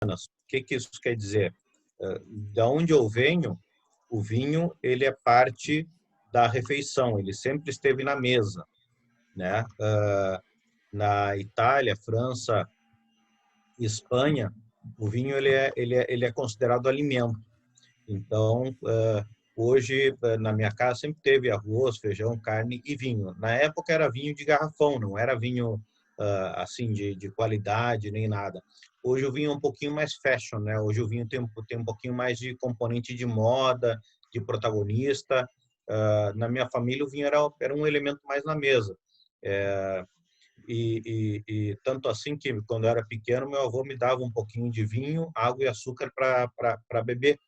O que que isso quer dizer? Da onde eu venho, o vinho ele é parte da refeição, ele sempre esteve na mesa, né? Na Itália, França, Espanha, o vinho ele é considerado alimento. Então, hoje na minha casa sempre teve arroz, feijão, carne e vinho. Na época era vinho de garrafão, não era vinho assim de qualidade nem nada. Hoje o vinho é um pouquinho mais fashion, né? Hoje o vinho tem um pouquinho mais de componente de moda, de protagonista. Na minha família o vinho era um elemento mais na mesa. E tanto assim que quando eu era pequeno meu avô me dava um pouquinho de vinho, água e açúcar para beber.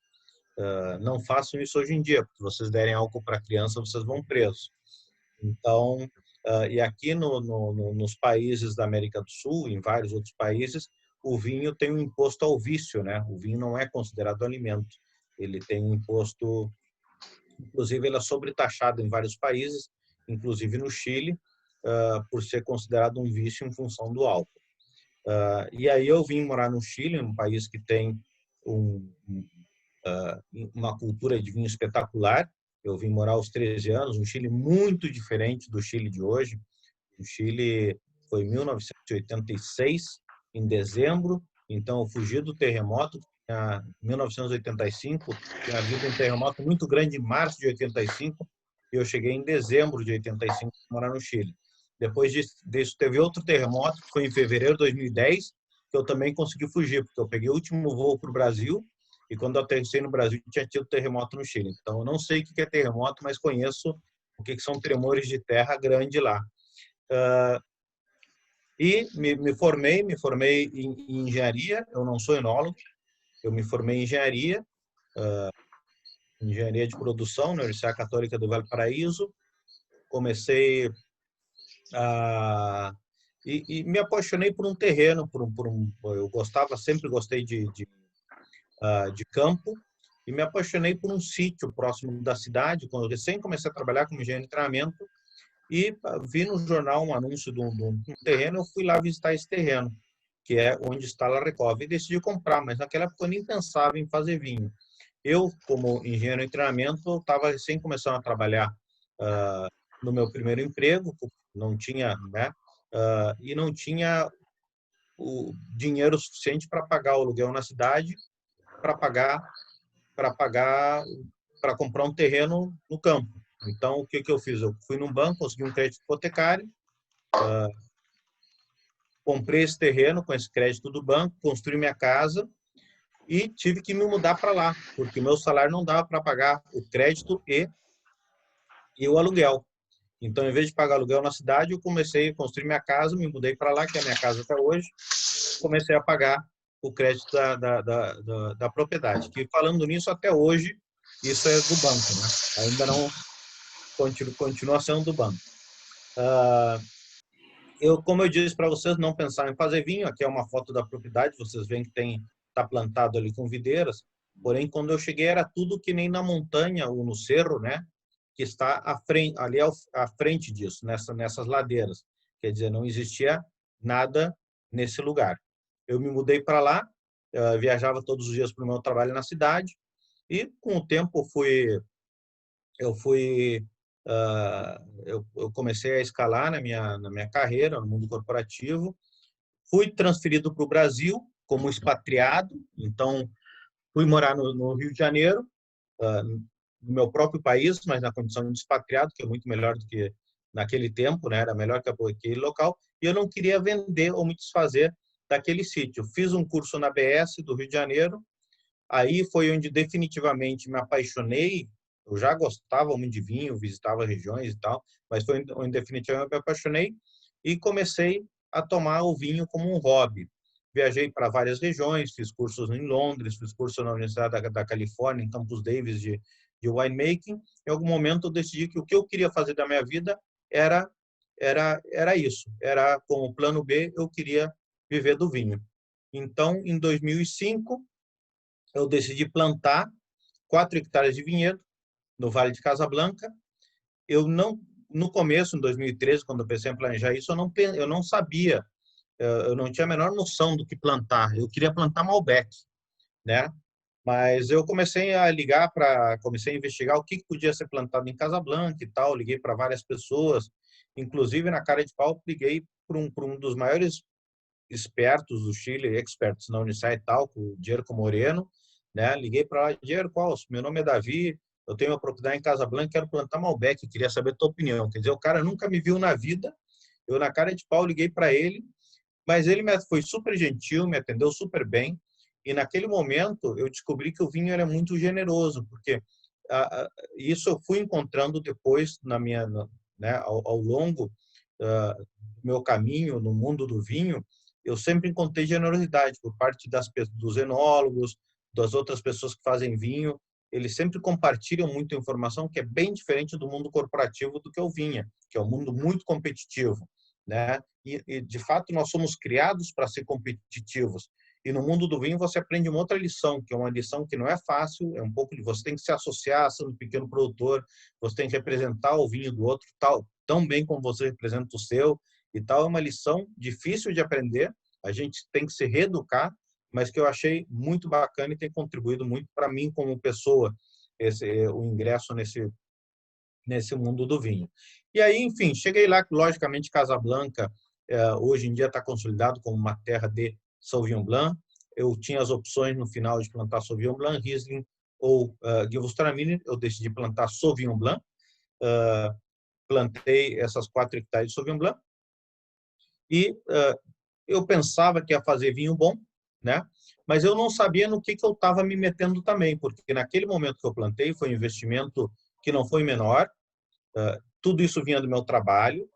Não façam isso hoje em dia, porque se vocês derem álcool para criança, vocês vão presos. Então, e aqui nos países da América do Sul, em vários outros países, o vinho tem um imposto ao vício, né? O vinho não é considerado alimento. Ele tem um imposto, inclusive ele é sobretaxado em vários países, inclusive no Chile, por ser considerado um vício em função do álcool. E aí eu vim morar no Chile, um país que tem uma cultura de vinho espetacular. Eu vim morar aos 13 anos, um Chile muito diferente do Chile de hoje. O Chile foi em 1986, em dezembro, então eu fugi do terremoto. Em 1985, tinha havido um terremoto muito grande em março de 85, e eu cheguei em dezembro de 85 para morar no Chile. Depois disso, teve outro terremoto, que foi em fevereiro de 2010, que eu também consegui fugir, porque eu peguei o último voo para o Brasil, e quando eu aterrissei no Brasil, tinha tido terremoto no Chile. Então, eu não sei o que é terremoto, mas conheço o que são tremores de terra grande lá. E me formei em engenharia. Eu não sou enólogo, eu me formei em engenharia de produção na Universidade Católica do Valparaíso. Comecei a e me apaixonei por um terreno, eu sempre gostei de campo, e me apaixonei por um sítio próximo da cidade. Quando eu recém comecei a trabalhar como engenheiro de treinamento, e vi no jornal um anúncio de um terreno, eu fui lá visitar esse terreno, que é onde está a La Recova, e decidi comprar, mas naquela época eu nem pensava em fazer vinho. Eu, como engenheiro em treinamento, estava recém começando a trabalhar no meu primeiro emprego, não tinha, né, e não tinha o dinheiro suficiente para pagar o aluguel na cidade, para pagar, para comprar um terreno no campo. Então, o que eu fiz? Eu fui num banco, consegui um crédito hipotecário, comprei esse terreno com esse crédito do banco, construí minha casa e tive que me mudar para lá, porque o meu salário não dava para pagar o crédito e o aluguel. Então, em vez de pagar aluguel na cidade, eu comecei a construir minha casa, me mudei para lá, que é a minha casa até hoje, comecei a pagar o crédito da propriedade. Que, falando nisso, até hoje, isso é do banco, né? Ainda não continua sendo do banco. Como eu disse para vocês, não pensar em fazer vinho. Aqui é uma foto da propriedade, vocês veem que está plantado ali com videiras. Porém, quando eu cheguei, era tudo que nem na montanha ou no cerro, né? Que está à frente, ali à frente disso, nessas ladeiras. Quer dizer, não existia nada nesse lugar. Eu me mudei para lá, viajava todos os dias para o meu trabalho na cidade, e com o tempo eu comecei a escalar na minha carreira no mundo corporativo. Fui transferido para o Brasil como expatriado, então fui morar no Rio de Janeiro, no meu próprio país, mas na condição de expatriado, que é muito melhor do que naquele tempo, né? Era melhor que aquele local, e eu não queria vender ou me desfazer daquele sítio. Fiz um curso na BS do Rio de Janeiro, aí foi onde definitivamente me apaixonei. Eu já gostava muito de vinho, visitava regiões e tal, mas foi onde definitivamente me apaixonei e comecei a tomar o vinho como um hobby. Viajei para várias regiões, fiz cursos em Londres, fiz curso na Universidade da Califórnia, em Campus Davis, de winemaking. Em algum momento eu decidi que o que eu queria fazer da minha vida era isso. Era, como plano B, eu queria viver do vinho. Então, em 2005, eu decidi plantar 4 hectares de vinhedo no Vale de Casablanca. Eu não, no começo, em 2013, quando eu pensei em planejar isso, eu não sabia eu não tinha a menor noção do que plantar. Eu queria plantar Malbec, né? Mas eu comecei a investigar o que podia ser plantado em Casablanca e tal. Liguei para várias pessoas, inclusive na cara de pau, liguei para um dos maiores expertos do Chile, experts na Unicef e tal, com o Dierco Moreno, né? Liguei para lá, Dierco, meu nome é Davi, eu tenho uma propriedade em Casablanca, quero plantar Malbec, queria saber a tua opinião. Quer dizer, o cara nunca me viu na vida, eu na cara de pau liguei para ele, mas ele foi super gentil, me atendeu super bem, e naquele momento eu descobri que o vinho era muito generoso, porque isso eu fui encontrando depois né, ao longo do meu caminho no mundo do vinho. Eu sempre encontrei generosidade por parte dos enólogos, das outras pessoas que fazem vinho. Eles sempre compartilham muita informação que é bem diferente do mundo corporativo do que eu vinha, que é um mundo muito competitivo, né? E de fato nós somos criados para ser competitivos. E no mundo do vinho você aprende uma outra lição, que é uma lição que não é fácil, é um pouco de você tem que se associar sendo pequeno produtor, você tem que representar o vinho do outro tal, tão bem como você representa o seu e tal. É uma lição difícil de aprender, a gente tem que se reeducar, mas que eu achei muito bacana e tem contribuído muito para mim como pessoa, o ingresso nesse mundo do vinho. E aí, enfim, cheguei lá, que logicamente Casablanca hoje em dia está consolidado como uma terra de Sauvignon Blanc. Eu tinha as opções no final de plantar Sauvignon Blanc, Riesling ou Gewürztraminer. Eu decidi plantar Sauvignon Blanc. Plantei essas 4 hectares de Sauvignon Blanc e eu pensava que ia fazer vinho bom, né? Mas eu não sabia no que eu estava me metendo também, porque naquele momento que eu plantei foi um investimento que não foi menor. Tudo isso vinha do meu trabalho,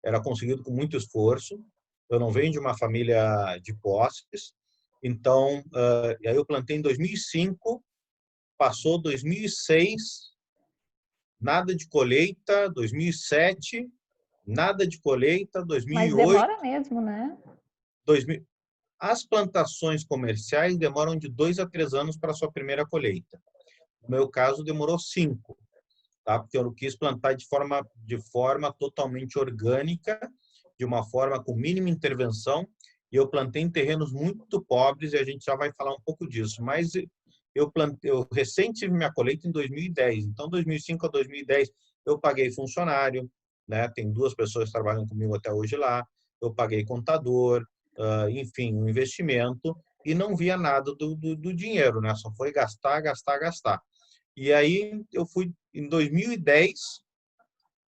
era conseguido com muito esforço. Eu não venho de uma família de posses. Então, aí eu plantei em 2005, passou 2006, nada de colheita, 2007, nada de colheita, Mas 2008, demora mesmo, né? 2000. As plantações comerciais demoram de 2 a 3 anos para a sua primeira colheita. No meu caso, demorou 5, tá? Porque eu quis plantar de forma totalmente orgânica, de uma forma com mínima intervenção, e eu plantei em terrenos muito pobres, e a gente já vai falar um pouco disso. Mas eu recém tive minha colheita em 2010, então 2005 a 2010 eu paguei funcionário, né? Tem 2 pessoas que trabalham comigo até hoje lá, eu paguei contador, enfim, um investimento, e não via nada do dinheiro, né? Só foi gastar, gastar, gastar. E aí eu fui em 2010,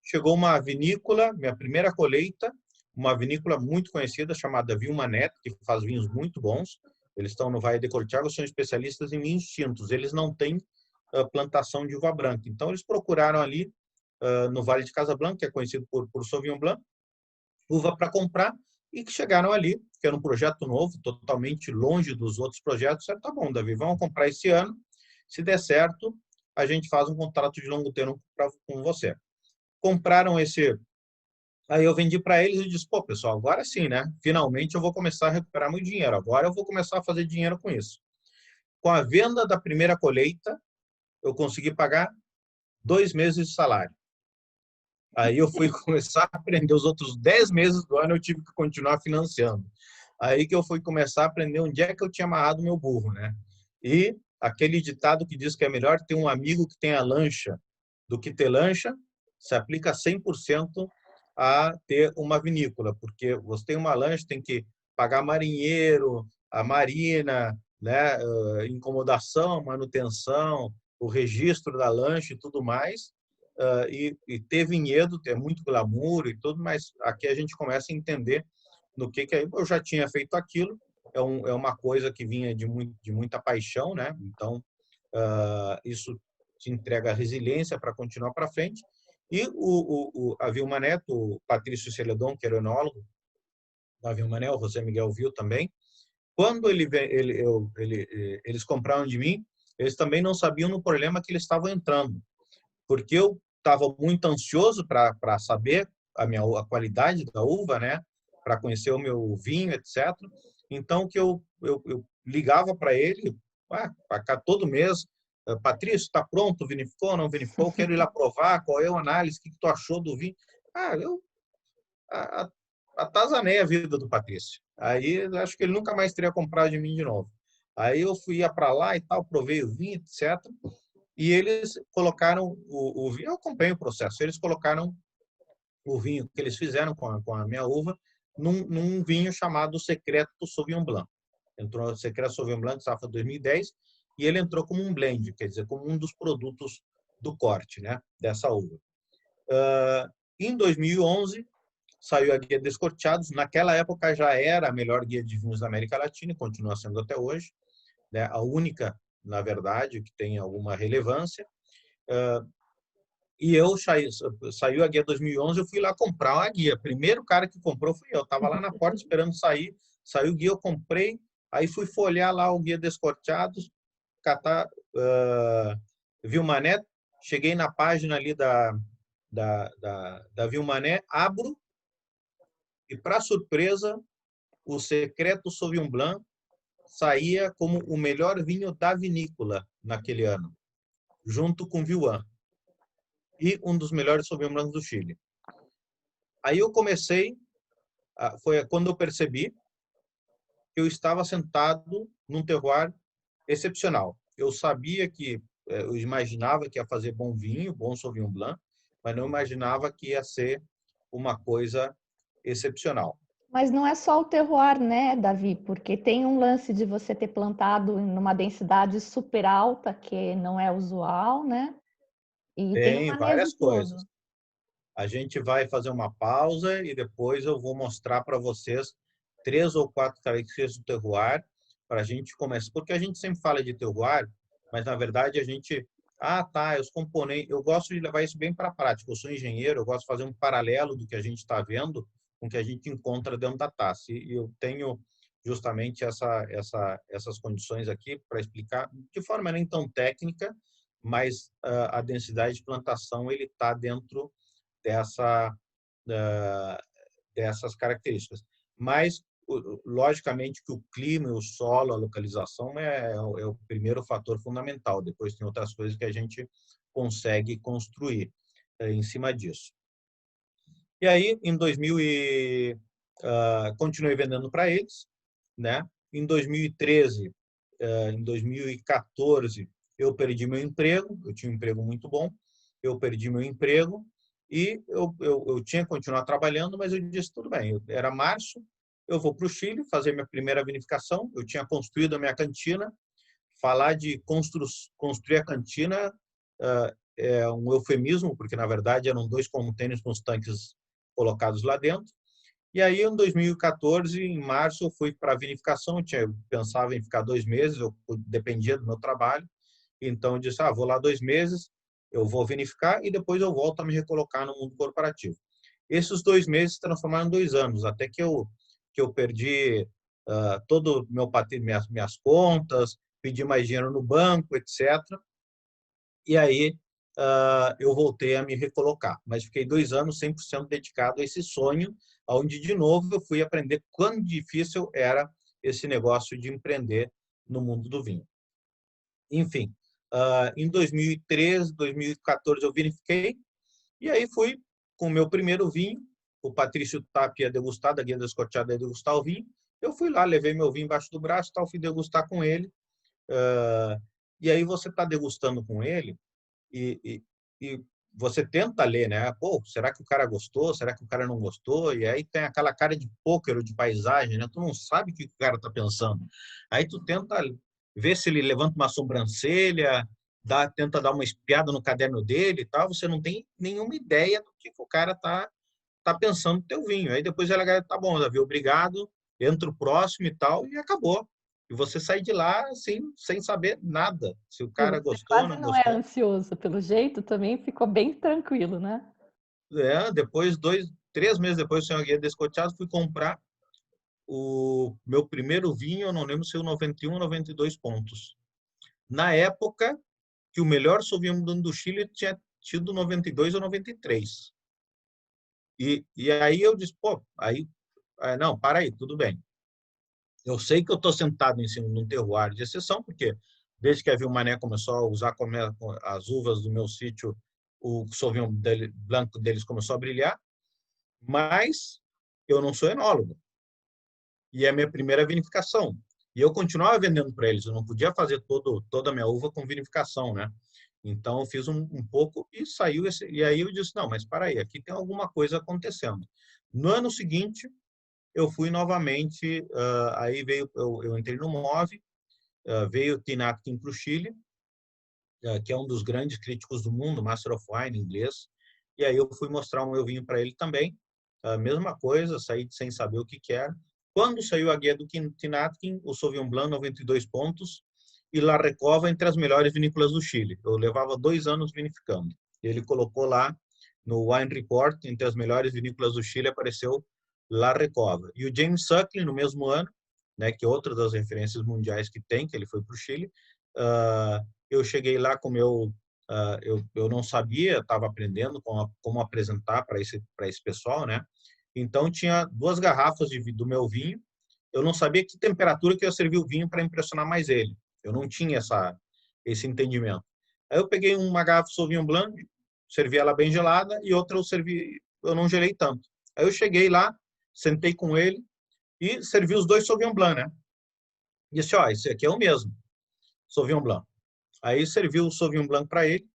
chegou uma vinícola, minha primeira colheita, uma vinícola muito conhecida chamada Vilmanet, que faz vinhos muito bons. Eles estão no Vale de Cortiago, são especialistas em vinhos tintos. Eles não têm plantação de uva branca. Então eles procuraram ali no Vale de Casablanca, que é conhecido por Sauvignon Blanc, uva para comprar, e que chegaram ali, que era um projeto novo, totalmente longe dos outros projetos. Tá bom, Davi, vamos comprar esse ano. Se der certo, a gente faz um contrato de longo termo com você. Compraram esse. Aí eu vendi para eles e disse: pô, pessoal, agora sim, né? Finalmente eu vou começar a recuperar meu dinheiro. Agora eu vou começar a fazer dinheiro com isso. Com a venda da primeira colheita, eu consegui pagar 2 meses de salário. Aí eu fui começar a aprender os outros 10 meses do ano, eu tive que continuar financiando. Aí que eu fui começar a aprender onde é que eu tinha amarrado meu burro, né? E aquele ditado que diz que é melhor ter um amigo que tenha lancha do que ter lancha, se aplica 100% a ter uma vinícola, porque você tem uma lancha, tem que pagar marinheiro, a marina, né, incomodação, manutenção, o registro da lancha e tudo mais. E ter vinhedo, é muito glamour e tudo, mas aqui a gente começa a entender no que aí eu já tinha feito aquilo, é uma coisa que vinha de muita paixão, né? Então, isso te entrega resiliência para continuar para frente. E a Vilma Neto, o Patrício Celedon, que era o enólogo da Vilma Neto, o José Miguel viu também, quando eles compraram de mim, eles também não sabiam no problema que eles estavam entrando, porque eu estava muito ansioso para saber a qualidade da uva, né? Para conhecer o meu vinho, etc. Então, que eu ligava para ele, para cá todo mês, Patrício, está pronto? Vinificou ou não vinificou? Quero ir lá provar, qual é a análise, o que tu achou do vinho? Eu atazanei a vida do Patrício. Aí acho que ele nunca mais teria comprado de mim de novo. Aí eu ia para lá e tal, provei o vinho, etc. E eles colocaram o vinho, eu acompanhei o processo, eles colocaram o vinho que eles fizeram com a minha uva num vinho chamado Secreto Sauvignon Blanc. Entrou o Secreto Sauvignon Blanc, safra 2010, e ele entrou como um blend, quer dizer, como um dos produtos do corte, né, dessa uva. Em 2011, saiu a Guia Descorteados. Naquela época já era a melhor guia de vinhos da América Latina e continua sendo até hoje, né? A única, na verdade, que tem alguma relevância. E saiu a guia 2011, eu fui lá comprar a guia. Primeiro cara que comprou fui eu. Estava lá na porta esperando sair. Saiu o guia, eu comprei. Aí fui folhear lá o Guia Descorteados, catar, Vilmané. Cheguei na página ali da Vilmané, abro e, para surpresa, o Secreto Sauvignon Blanc saía como o melhor vinho da vinícola naquele ano, junto com Viuan, e um dos melhores Sauvignon Blancs do Chile. Aí eu comecei, foi quando eu percebi que eu estava sentado num terroir excepcional. Eu sabia que, eu imaginava que ia fazer bom vinho, bom Sauvignon Blanc, mas não imaginava que ia ser uma coisa excepcional. Mas não é só o terroir, né, Davi? Porque tem um lance de você ter plantado numa densidade super alta, que não é usual, né? E tem o Tem manejo várias todo. coisas. A gente vai fazer uma pausa e depois eu vou mostrar para vocês 3 ou 4 características do terroir para a gente começar. Porque a gente sempre fala de terroir, mas na verdade a gente... tá, os componentes... Eu gosto de levar isso bem para a prática. Eu sou engenheiro, eu gosto de fazer um paralelo do que a gente está vendo com o que a gente encontra dentro da taça. E eu tenho justamente essas condições aqui para explicar de forma nem tão técnica, mas a densidade de plantação ele está dentro dessa, dessas características. Mas, logicamente, que o clima, o solo, a localização é o primeiro fator fundamental. Depois tem outras coisas que a gente consegue construir em cima disso. E aí, em 2000 continuei vendendo para eles, né? Em 2013, em 2014, eu perdi meu emprego. Eu tinha um emprego muito bom. Eu perdi meu emprego e eu tinha que continuar trabalhando, mas eu disse, tudo bem. Era março, eu vou para o Chile fazer minha primeira vinificação. Eu tinha construído a minha cantina. Falar de construir a cantina é um eufemismo, porque, na verdade, eram 2 contêineres com os tanques colocados lá dentro. E aí, em 2014, em março, eu fui para a vinificação. Eu pensava em ficar 2 meses, eu dependia do meu trabalho. Então, eu disse, vou lá 2 meses, eu vou vinificar e depois eu volto a me recolocar no mundo corporativo. Esses 2 meses se transformaram em 2 anos, até que eu perdi todo o meu patrimônio, minhas contas, pedi mais dinheiro no banco, etc. E aí eu voltei a me recolocar. Mas fiquei 2 anos 100% dedicado a esse sonho, onde, de novo, eu fui aprender quão difícil era esse negócio de empreender no mundo do vinho. Enfim, em 2013, 2014 eu vinifiquei e aí fui com o meu primeiro vinho. O Patrício Tapia degustar, da Guia Descorteada, ia degustar o vinho. Eu fui lá, levei meu vinho embaixo do braço, tal, fui degustar com ele. E aí você está degustando com ele e você tenta ler, né? Pô, será que o cara gostou? Será que o cara não gostou? E aí tem aquela cara de pôquer ou de paisagem, né? Tu não sabe o que o cara está pensando. Aí tu tenta ver se ele levanta uma sobrancelha, tenta dar uma espiada no caderno dele e tal. Você não tem nenhuma ideia do que o cara tá pensando no teu vinho. Aí depois ela galera, tá bom, Davi, obrigado, entra o próximo e tal, e acabou. E você sai de lá assim, sem saber nada, se o E cara você gostou ou quase não não é gostou. ansioso, pelo jeito, também ficou bem tranquilo, né? Depois, 3 meses depois, sem a Guia Descorteado, fui comprar o meu primeiro vinho, eu não lembro se é o 91 ou 92 pontos. Na época que o melhor Sauvignon Blanc do Chile tinha tido 92 ou 93. E aí eu disse, pô, não, para aí, tudo bem. Eu sei que eu estou sentado em cima de um terroir de exceção, porque desde que a Vilmané começou a usar as uvas do meu sítio, o Sauvignon Blanc deles começou a brilhar, mas eu não sou enólogo. e é a minha primeira vinificação. E eu continuava vendendo para eles, eu não podia fazer toda a minha uva com vinificação, né? Então, eu fiz um pouco e saiu esse. E aí eu disse: não, mas para aí, aqui tem alguma coisa acontecendo. No ano seguinte, eu fui novamente. Aí veio, eu entrei no MOV, veio o Tinatkin para o Chile, que é um dos grandes críticos do mundo, Master of Wine em inglês. E aí eu fui mostrar o meu vinho para ele também. A mesma coisa, saí sem saber o que era. Quando saiu a guia do Tinatkin, o Sauvignon Blanc 92 pontos e La Recova entre as melhores vinícolas do Chile. Eu levava 2 anos vinificando. Ele colocou lá no Wine Report, entre as melhores vinícolas do Chile, apareceu La Recova. E o James Suckling, no mesmo ano, né, que é outra das referências mundiais que tem, que ele foi para o Chile, eu cheguei lá com o meu... eu não sabia, estava aprendendo como apresentar para esse pessoal, né? Então, tinha 2 garrafas do meu vinho. Eu não sabia que temperatura que eu servia o vinho para impressionar mais ele. Eu não tinha esse entendimento. Aí eu peguei uma garrafa Sauvignon Blanc, servi ela bem gelada, e outra eu não gelei tanto. Aí eu cheguei lá, sentei com ele e servi os 2 Sauvignon Blanc, né? E disse: ó, esse aqui é o mesmo, Sauvignon Blanc. Aí serviu o Sauvignon Blanc para ele,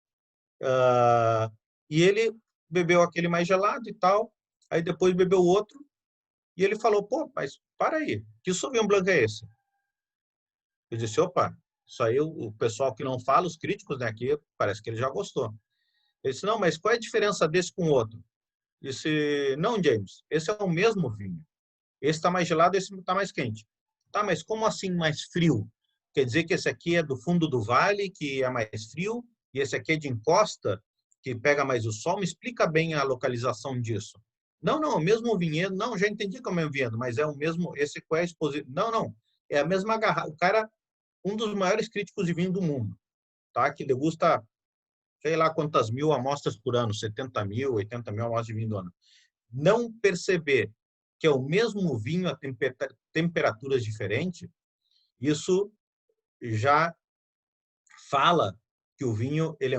e ele bebeu aquele mais gelado e tal. Aí depois bebeu o outro, e ele falou: pô, mas para aí, que Sauvignon Blanc é esse? Eu disse: opa, isso aí o pessoal que não fala, os críticos, né, aqui, parece que ele já gostou. Ele disse: não, mas qual é a diferença desse com o outro? Eu disse: não, James, esse é o mesmo vinho. Esse está mais gelado, esse está mais quente. Tá, mas como assim mais frio? Quer dizer que esse aqui é do fundo do vale, que é mais frio, e esse aqui é de encosta, que pega mais o sol? Me explica bem a localização disso. Não, não, o mesmo vinhedo. Não, já entendi como é o vinhedo, mas é o mesmo, esse qual é a exposição? Não, não, é a mesma garrafa. O cara, um dos maiores críticos de vinho do mundo, tá? Que degusta, sei lá quantas mil amostras por ano, 70 mil, 80 mil amostras de vinho do ano. Não perceber que é o mesmo vinho a temperaturas diferentes, isso já fala que o vinho ele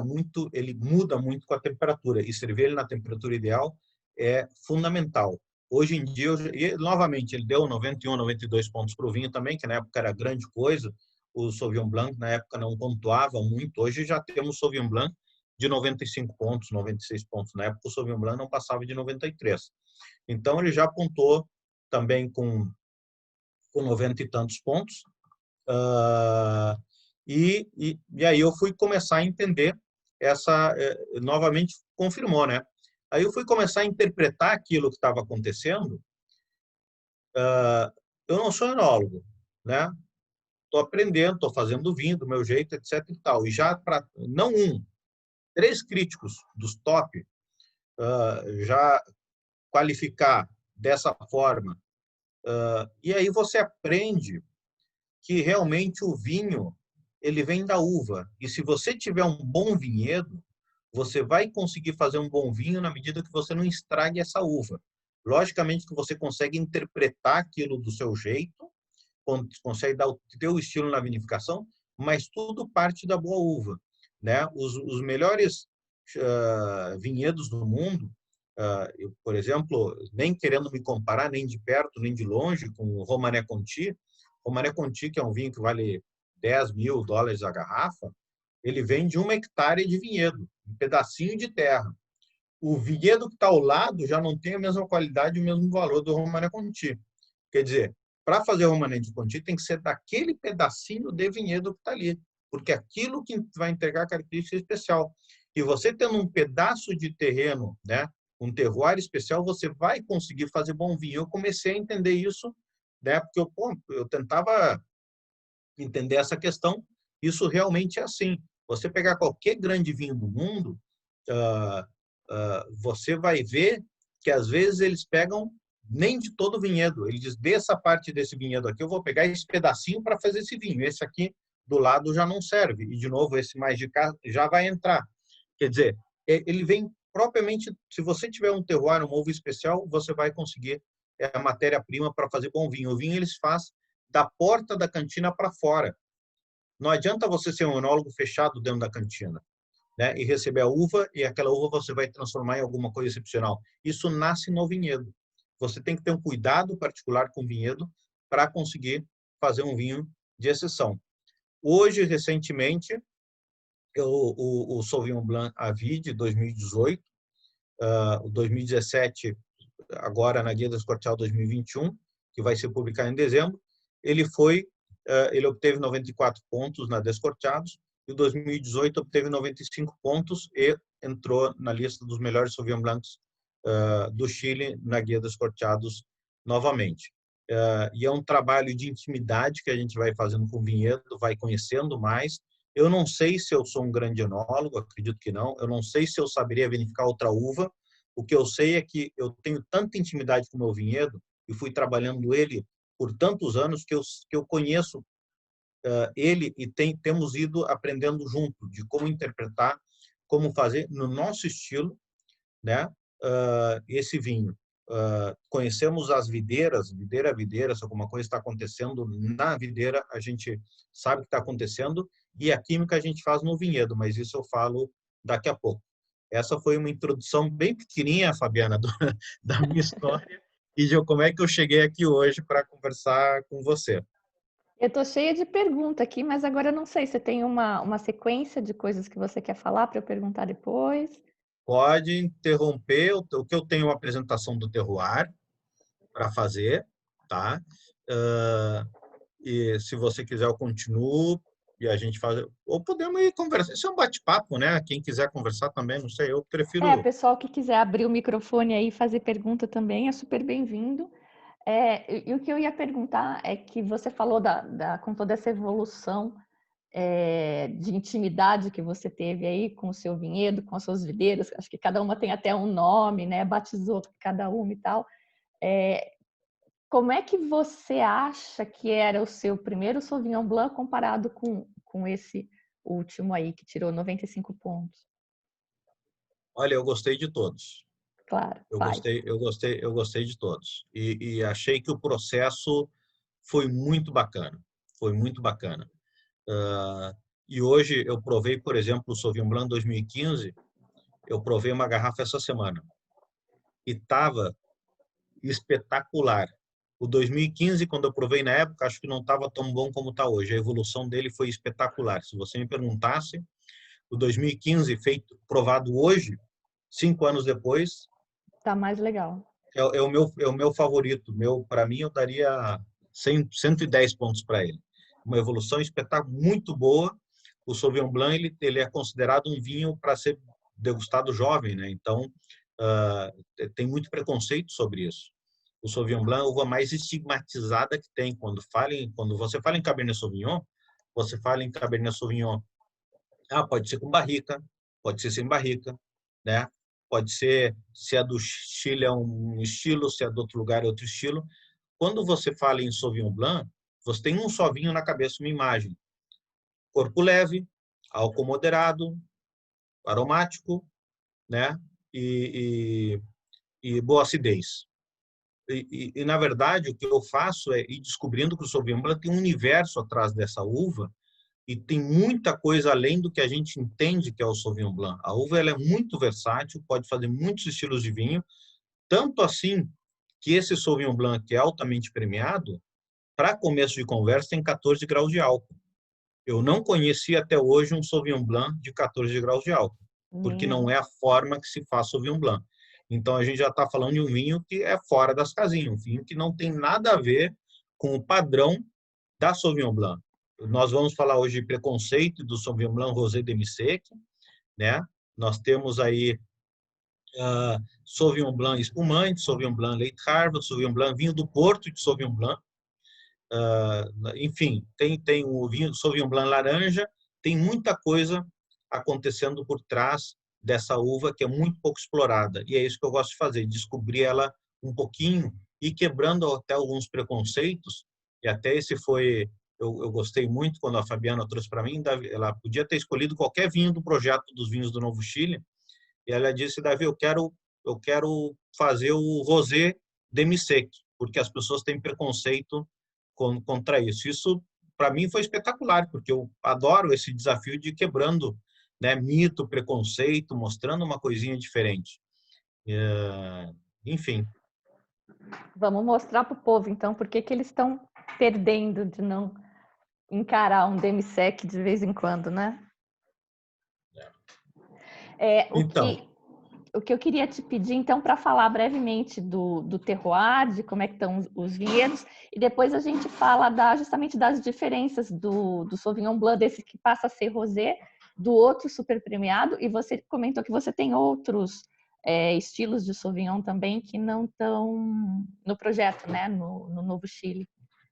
muda muito com a temperatura, e servir ele na temperatura ideal é fundamental. Hoje em dia, e novamente, ele deu 91, 92 pontos para o vinho também, que na época era grande coisa. O Sauvignon Blanc na época não pontuava muito. Hoje já temos Sauvignon Blanc de 95 pontos, 96 pontos. Na época o Sauvignon Blanc não passava de 93. Então ele já pontuou também com 90 e tantos pontos. E aí eu fui começar a entender novamente confirmou, né? Aí eu fui começar a interpretar aquilo que estava acontecendo. Eu não sou enólogo, né? Estou aprendendo, estou fazendo vinho do meu jeito, etc e tal. E já para não 3 críticos dos top já qualificar dessa forma. E aí você aprende que realmente o vinho ele vem da uva. E se você tiver um bom vinhedo, você vai conseguir fazer um bom vinho na medida que você não estrague essa uva. Logicamente que você consegue interpretar aquilo do seu jeito, consegue dar o teu estilo na vinificação, mas tudo parte da boa uva, né? Os melhores vinhedos do mundo, eu, por exemplo, nem querendo me comparar nem de perto nem de longe com o Romanée Conti. Romanée Conti, que é um vinho que vale $10 mil a garrafa, ele vem de 1 hectare de vinhedo, um pedacinho de terra. O vinhedo que está ao lado já não tem a mesma qualidade e o mesmo valor do Romanée Conti. Quer dizer, para fazer Romanée Conti tem que ser daquele pedacinho de vinhedo que está ali, porque aquilo que vai entregar característica especial. E você tendo um pedaço de terreno, né, um terroir especial, você vai conseguir fazer bom vinho. Eu comecei a entender isso, né, porque eu tentava entender essa questão. Isso realmente é assim. Você pegar qualquer grande vinho do mundo, você vai ver que às vezes eles pegam nem de todo o vinhedo. Ele diz: dessa parte desse vinhedo aqui eu vou pegar esse pedacinho para fazer esse vinho. Esse aqui do lado já não serve. E de novo esse mais de cá já vai entrar. Quer dizer, ele vem propriamente. Se você tiver um terroir, um ovo especial, você vai conseguir a matéria-prima para fazer bom vinho. O vinho eles fazem da porta da cantina para fora. Não adianta você ser um enólogo fechado dentro da cantina, né, e receber a uva, e aquela uva você vai transformar em alguma coisa excepcional. Isso nasce no vinhedo. Você tem que ter um cuidado particular com o vinhedo para conseguir fazer um vinho de exceção. Hoje, recentemente, o Sauvignon Blanc Avide 2018, o 2017, agora na Guia do Escortial 2021, que vai ser publicado em dezembro, ele obteve 94 pontos na Descorteados, e em 2018 obteve 95 pontos e entrou na lista dos melhores Sauvignon Blancs do Chile na Guia dos Corteados novamente. E é um trabalho de intimidade que a gente vai fazendo com o vinhedo, vai conhecendo mais. Eu não sei se eu sou um grande enólogo, acredito que não. Eu não sei se eu saberia verificar outra uva. O que eu sei é que eu tenho tanta intimidade com o meu vinhedo e fui trabalhando ele por tantos anos que eu conheço ele e temos ido aprendendo junto de como interpretar, como fazer no nosso estilo, né? Esse vinho. Conhecemos as videiras, videira a videira, se alguma coisa está acontecendo na videira, a gente sabe o que está acontecendo, e a química a gente faz no vinhedo, mas isso eu falo daqui a pouco. Essa foi uma introdução bem pequenininha, Fabiana, da minha história e de como é que eu cheguei aqui hoje para conversar com você. Eu estou cheia de perguntas aqui, mas agora eu não sei, você tem uma sequência de coisas que você quer falar para eu perguntar depois? Pode interromper, o que eu tenho uma apresentação do terroir para fazer, tá? E se você quiser eu continuo e a gente faz, ou podemos ir conversar. Isso é um bate-papo, né? Quem quiser conversar também, não sei, eu prefiro. Pessoal que quiser abrir o microfone aí e fazer pergunta também é super bem-vindo. E o que eu ia perguntar é que você falou com toda essa evolução de intimidade que você teve aí com o seu vinhedo, com as suas videiras, acho que cada uma tem até um nome, né? Batizou cada uma e tal. Como é que você acha que era o seu primeiro Sauvignon Blanc comparado com esse último aí, que tirou 95 pontos? Olha, eu gostei de todos. Claro, Eu faz. gostei, eu gostei, eu gostei de todos. E achei que o processo foi muito bacana. Foi muito bacana. E hoje eu provei, por exemplo, o Sauvignon Blanc 2015, eu provei uma garrafa essa semana. E estava espetacular. O 2015, quando eu provei na época, acho que não estava tão bom como está hoje. A evolução dele foi espetacular. Se você me perguntasse, o 2015 feito, provado hoje, 5 anos depois, Tá mais legal. é o meu favorito. Para mim, eu daria 110 pontos para ele. Uma evolução espetacular, muito boa. O Sauvignon Blanc ele é considerado um vinho para ser degustado jovem, né? Então, tem muito preconceito sobre isso. O Sauvignon Blanc é a uva mais estigmatizada que tem. Quando você fala em Cabernet Sauvignon, você fala em Cabernet Sauvignon, pode ser com barrica, pode ser sem barrica, né? Pode ser, se é do Chile é um estilo, se é do outro lugar é outro estilo. Quando você fala em Sauvignon Blanc, você tem um só vinho na cabeça, uma imagem. Corpo leve, álcool moderado, aromático, né? E boa acidez. Na verdade, o que eu faço é ir descobrindo que o Sauvignon Blanc tem um universo atrás dessa uva e tem muita coisa além do que a gente entende que é o Sauvignon Blanc. A uva ela é muito versátil, pode fazer muitos estilos de vinho, tanto assim que esse Sauvignon Blanc, que é altamente premiado, para começo de conversa, tem 14 graus de álcool. Eu não conheci até hoje um Sauvignon Blanc de 14 graus de álcool, porque não Nem é a forma que se faz Sauvignon Blanc. Então, a gente já está falando de um vinho que é fora das casinhas, um vinho que não tem nada a ver com o padrão da Sauvignon Blanc. Nós vamos falar hoje de preconceito do Sauvignon Blanc Rosé Demi-Sec, né? Nós temos aí Sauvignon Blanc espumante, Sauvignon Blanc leite harvest, Sauvignon Blanc vinho do Porto de Sauvignon Blanc. Enfim, tem o vinho Sauvignon Blanc laranja, tem muita coisa acontecendo por trás dessa uva que é muito pouco explorada. E é isso que eu gosto de fazer, descobrir ela um pouquinho e quebrando até alguns preconceitos. E até esse foi, eu gostei muito quando a Fabiana trouxe para mim, ela podia ter escolhido qualquer vinho do projeto dos vinhos do Novo Chile, e ela disse, Davi, eu quero fazer o Rosé Demi-Sec, porque as pessoas têm preconceito contra isso. Isso, para mim, foi espetacular, porque eu adoro esse desafio de quebrando, né, mito, preconceito, mostrando uma coisinha diferente. Enfim. Vamos mostrar para o povo, então, por que eles estão perdendo de não encarar um demisec de vez em quando, né? Então, O que eu queria te pedir, então, para falar brevemente do terroir, de como é que estão os vinhedos, e depois a gente fala justamente das diferenças do Sauvignon Blanc, desse que passa a ser rosé, do outro super premiado, e você comentou que você tem outros estilos de Sauvignon também que não estão no projeto, né, no Novo Chile.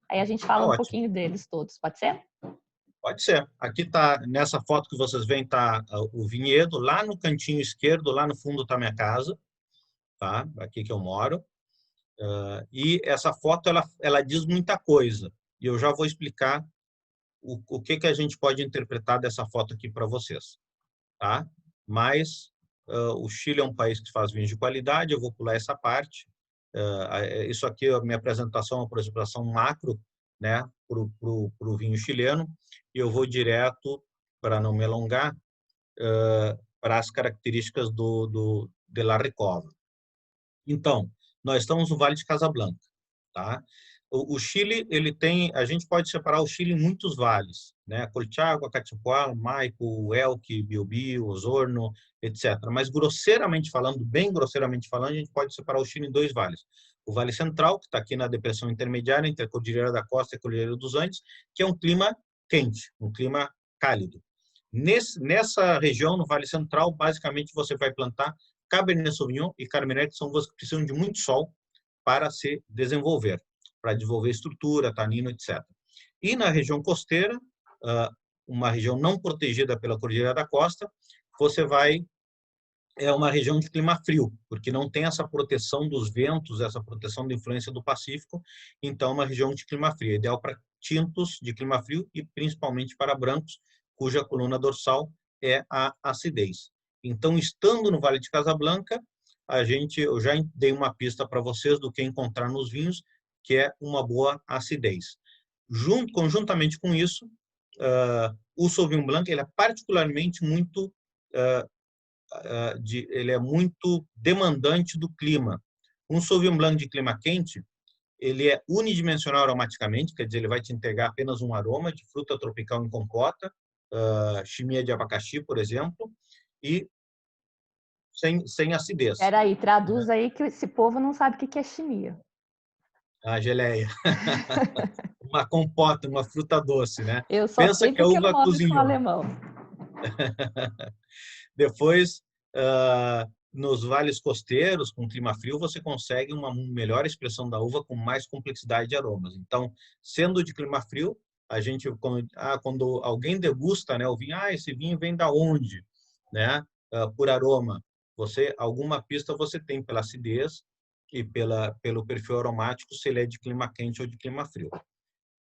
Aí a gente fala um ótimo. pouquinho deles todos, pode ser? Pode ser. Aqui tá, nessa foto que vocês veem, tá o vinhedo, lá no cantinho esquerdo, lá no fundo está minha casa, tá? Aqui que eu moro. E essa foto, ela diz muita coisa. E eu já vou explicar o que a gente pode interpretar dessa foto aqui para vocês, tá? Mas o Chile é um país que faz vinhos de qualidade, eu vou pular essa parte. Isso aqui, a minha apresentação é uma apresentação macro, né, para o vinho chileno, e eu vou direto, para não me alongar, para as características de La Recova. Então, nós estamos no Vale de Casablanca, tá? O Chile, ele tem, a gente pode separar o Chile em muitos vales, né? Colchagua, Cachapoal, Maipo, Elqui, Biobío, Osorno, etc. Mas grosseiramente falando, bem grosseiramente falando, a gente pode separar o Chile em dois vales. O Vale Central, que está aqui na depressão intermediária entre a Cordilheira da Costa e a Cordilheira dos Andes, que é um clima quente, um clima cálido. Nessa região, no Vale Central, basicamente você vai plantar Cabernet Sauvignon e Carmener, que são uvas que precisam de muito sol para se desenvolver, para desenvolver estrutura, tanino, etc. E na região costeira, uma região não protegida pela Cordilheira da Costa, você vai é uma região de clima frio, porque não tem essa proteção dos ventos, essa proteção da influência do Pacífico, então é uma região de clima frio, ideal para tintos de clima frio e principalmente para brancos, cuja coluna dorsal é a acidez. Então, estando no Vale de Casablanca, eu já dei uma pista para vocês do que encontrar nos vinhos, que é uma boa acidez. Conjuntamente com isso, o Sauvignon Blanc ele é particularmente muito ele é muito demandante do clima. Um Sauvignon Blanc de clima quente, ele é unidimensional aromaticamente, quer dizer, ele vai te entregar apenas um aroma de fruta tropical em compota, chimia de abacaxi, por exemplo, e sem acidez. Espera aí, traduz aí que esse povo não sabe o que é chimia. A geleia. Uma compota, uma fruta doce, né? Eu só Pensa sei que a porque eu uva moro com o cozinhou. alemão. Depois, nos vales costeiros, com clima frio, você consegue uma melhor expressão da uva com mais complexidade de aromas. Então, sendo de clima frio, a gente, quando alguém degusta, né, o vinho, esse vinho vem da onde? Né? Por aroma. Alguma pista você tem pela acidez e pelo perfil aromático, se ele é de clima quente ou de clima frio.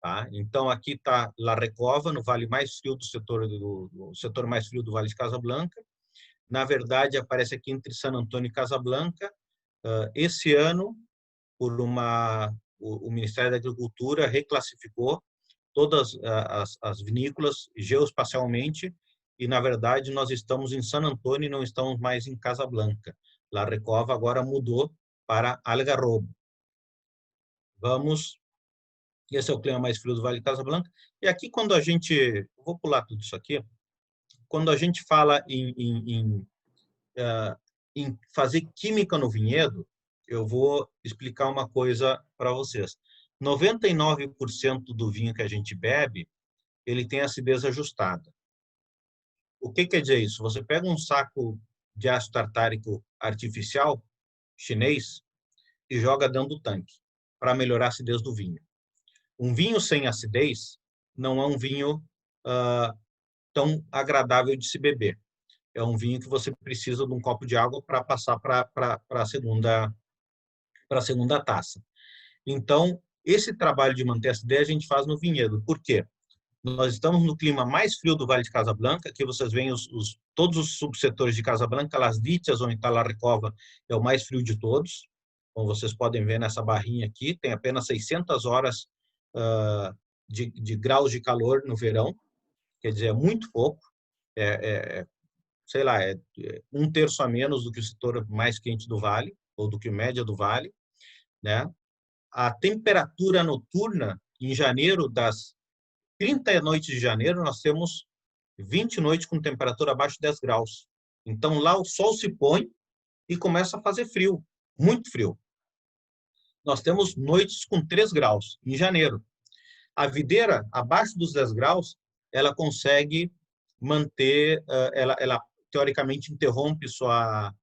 Tá? Então, aqui está La Recova, no vale mais frio do setor mais frio do Vale de Casablanca. Na verdade, aparece aqui entre San Antônio e Casablanca. Esse ano, o Ministério da Agricultura reclassificou todas as vinícolas geoespacialmente e, na verdade, nós estamos em San Antônio e não estamos mais em Casablanca. La Recova agora mudou para Algarrobo. Esse é o clima mais frio do Vale de Casablanca. E aqui, quando a gente... Vou pular tudo isso aqui. Quando a gente fala em fazer química no vinhedo, eu vou explicar uma coisa para vocês. 99% do vinho que a gente bebe, ele tem acidez ajustada. O que quer dizer isso? Você pega um saco de ácido tartárico artificial, chinês, e joga dentro do tanque, para melhorar a acidez do vinho. Um vinho sem acidez não é um vinho tão agradável de se beber. É um vinho que você precisa de um copo de água para passar para a segunda taça. Então, esse trabalho de manter a acidez a gente faz no vinhedo. Por quê? Nós estamos no clima mais frio do Vale de Casablanca, que vocês veem todos os subsetores de Casablanca, Las Dichas, onde está La Recova, é o mais frio de todos. Como vocês podem ver nessa barrinha aqui, tem apenas 600 horas de graus de calor no verão, quer dizer, é muito pouco, sei lá, um terço a menos do que o setor mais quente do vale, ou do que a média do vale, né? A temperatura noturna Em janeiro, das 30 noites de janeiro, nós temos 20 noites com temperatura abaixo de 10 graus. Então, lá o sol se põe e começa a fazer frio, muito frio. Nós temos noites com 3 graus em janeiro. A videira, abaixo dos 10 graus, ela consegue manter, ela teoricamente interrompe sua,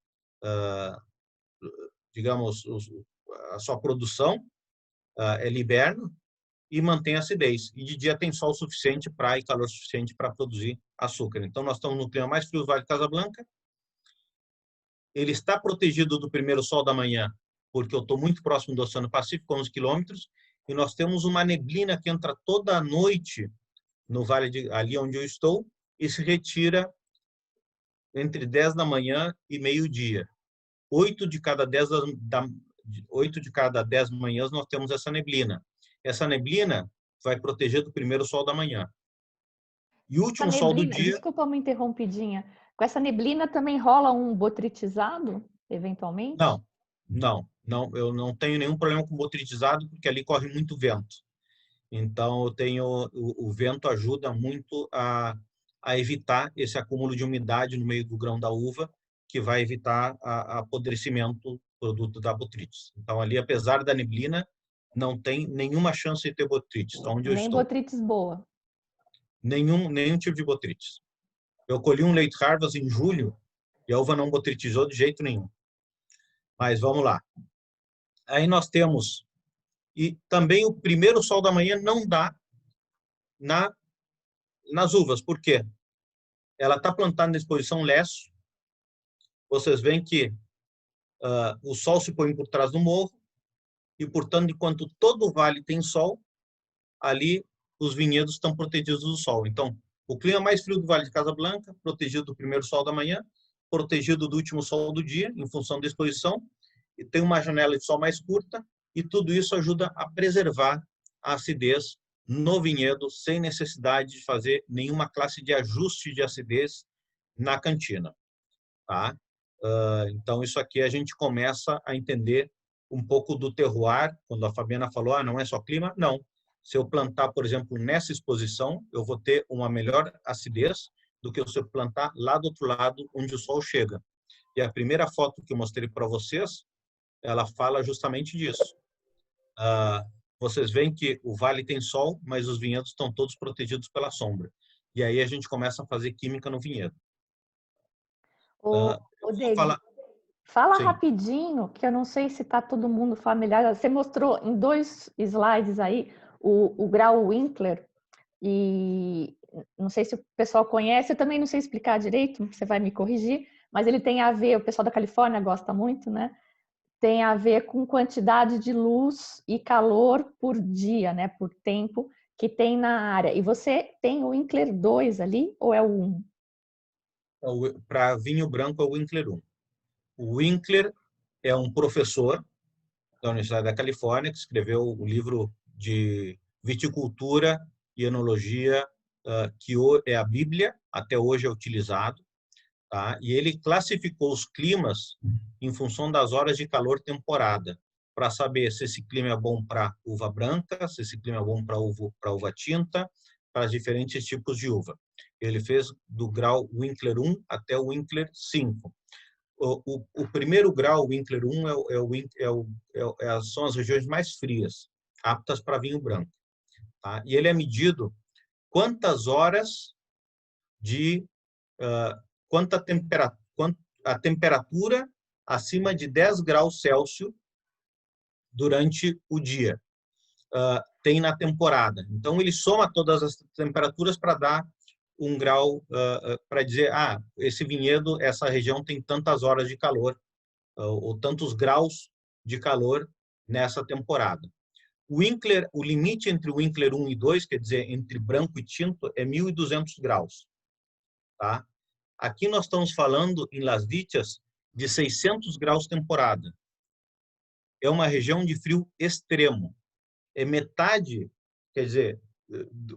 digamos, a sua produção, ela hiberna e mantém a acidez. E de dia tem sol suficiente e calor suficiente para produzir açúcar. Então, nós estamos no clima mais frio do Vale de Casablanca. Ele está protegido do primeiro sol da manhã, porque eu estou muito próximo do Oceano Pacífico, 11 quilômetros, e nós temos uma neblina que entra toda a noite no vale ali onde eu estou e se retira entre 10 da manhã e meio-dia. 8 de cada 10 manhãs nós temos essa neblina. Essa neblina vai proteger do primeiro sol da manhã. E o último sol do dia... Desculpa uma interrompidinha. Com essa neblina também rola um botritizado, eventualmente? Não. Eu não tenho nenhum problema com botritizado, porque ali corre muito vento. Então, o vento ajuda muito a evitar esse acúmulo de umidade no meio do grão da uva, que vai evitar apodrecimento produto da botrytis. Então, ali, apesar da neblina, não tem nenhuma chance de ter botrytis, onde eu Nem estou. botrytis boa. Nenhum tipo de botrytis. Eu colhi um late harvest em julho e a uva não botrytizou de jeito nenhum. Mas vamos lá. Aí nós temos... E também o primeiro sol da manhã não dá nas uvas. Por quê? Ela está plantada na exposição leste. Vocês veem que o sol se põe por trás do morro e, portanto, enquanto todo o vale tem sol, ali os vinhedos estão protegidos do sol. Então, o clima mais frio do Vale de Casablanca, protegido do primeiro sol da manhã, protegido do último sol do dia, em função da exposição, e tem uma janela de sol mais curta, e tudo isso ajuda a preservar a acidez no vinhedo, sem necessidade de fazer nenhuma classe de ajuste de acidez na cantina. Tá? Então, isso aqui a gente começa a entender um pouco do terroir, quando a Fabiana falou, não é só clima, não. Se eu plantar, por exemplo, nessa exposição, eu vou ter uma melhor acidez do que se eu plantar lá do outro lado, onde o sol chega. E a primeira foto que eu mostrei para vocês, ela fala justamente disso. Vocês veem que o vale tem sol, mas os vinhedos estão todos protegidos pela sombra. E aí a gente começa a fazer química no vinhedo. David, fala Sim. rapidinho, que eu não sei se está todo mundo familiar. Você mostrou em 2 slides aí o grau Winkler, e não sei se o pessoal conhece, eu também não sei explicar direito, você vai me corrigir, mas ele tem a ver, o pessoal da Califórnia gosta muito, né? Tem a ver com quantidade de luz e calor por dia, né? Por tempo que tem na área. E você tem o Winkler 2 ali, ou é o 1? Para vinho branco é o Winkler 1. O Winkler é um professor da Universidade da Califórnia que escreveu o livro de viticultura e enologia, que é a Bíblia, até hoje é utilizado. Tá? E ele classificou os climas em função das horas de calor temporada, para saber se esse clima é bom para uva branca, se esse clima é bom para uva tinta, para diferentes tipos de uva. Ele fez do grau Winkler 1 até o Winkler 5. O primeiro grau, o Winkler 1, são as regiões mais frias, aptas para vinho branco. Tá? E ele é medido quantas horas de... a temperatura acima de 10 graus Celsius durante o dia tem na temporada. Então, ele soma todas as temperaturas para dar um grau, para dizer, esse vinhedo, essa região tem tantas horas de calor, ou tantos graus de calor nessa temporada. O limite entre o Winkler 1 e 2, quer dizer, entre branco e tinto, é 1.200 graus. Tá? Aqui nós estamos falando, em Las Dichas, de 600 graus temporada. É uma região de frio extremo. É metade, quer dizer,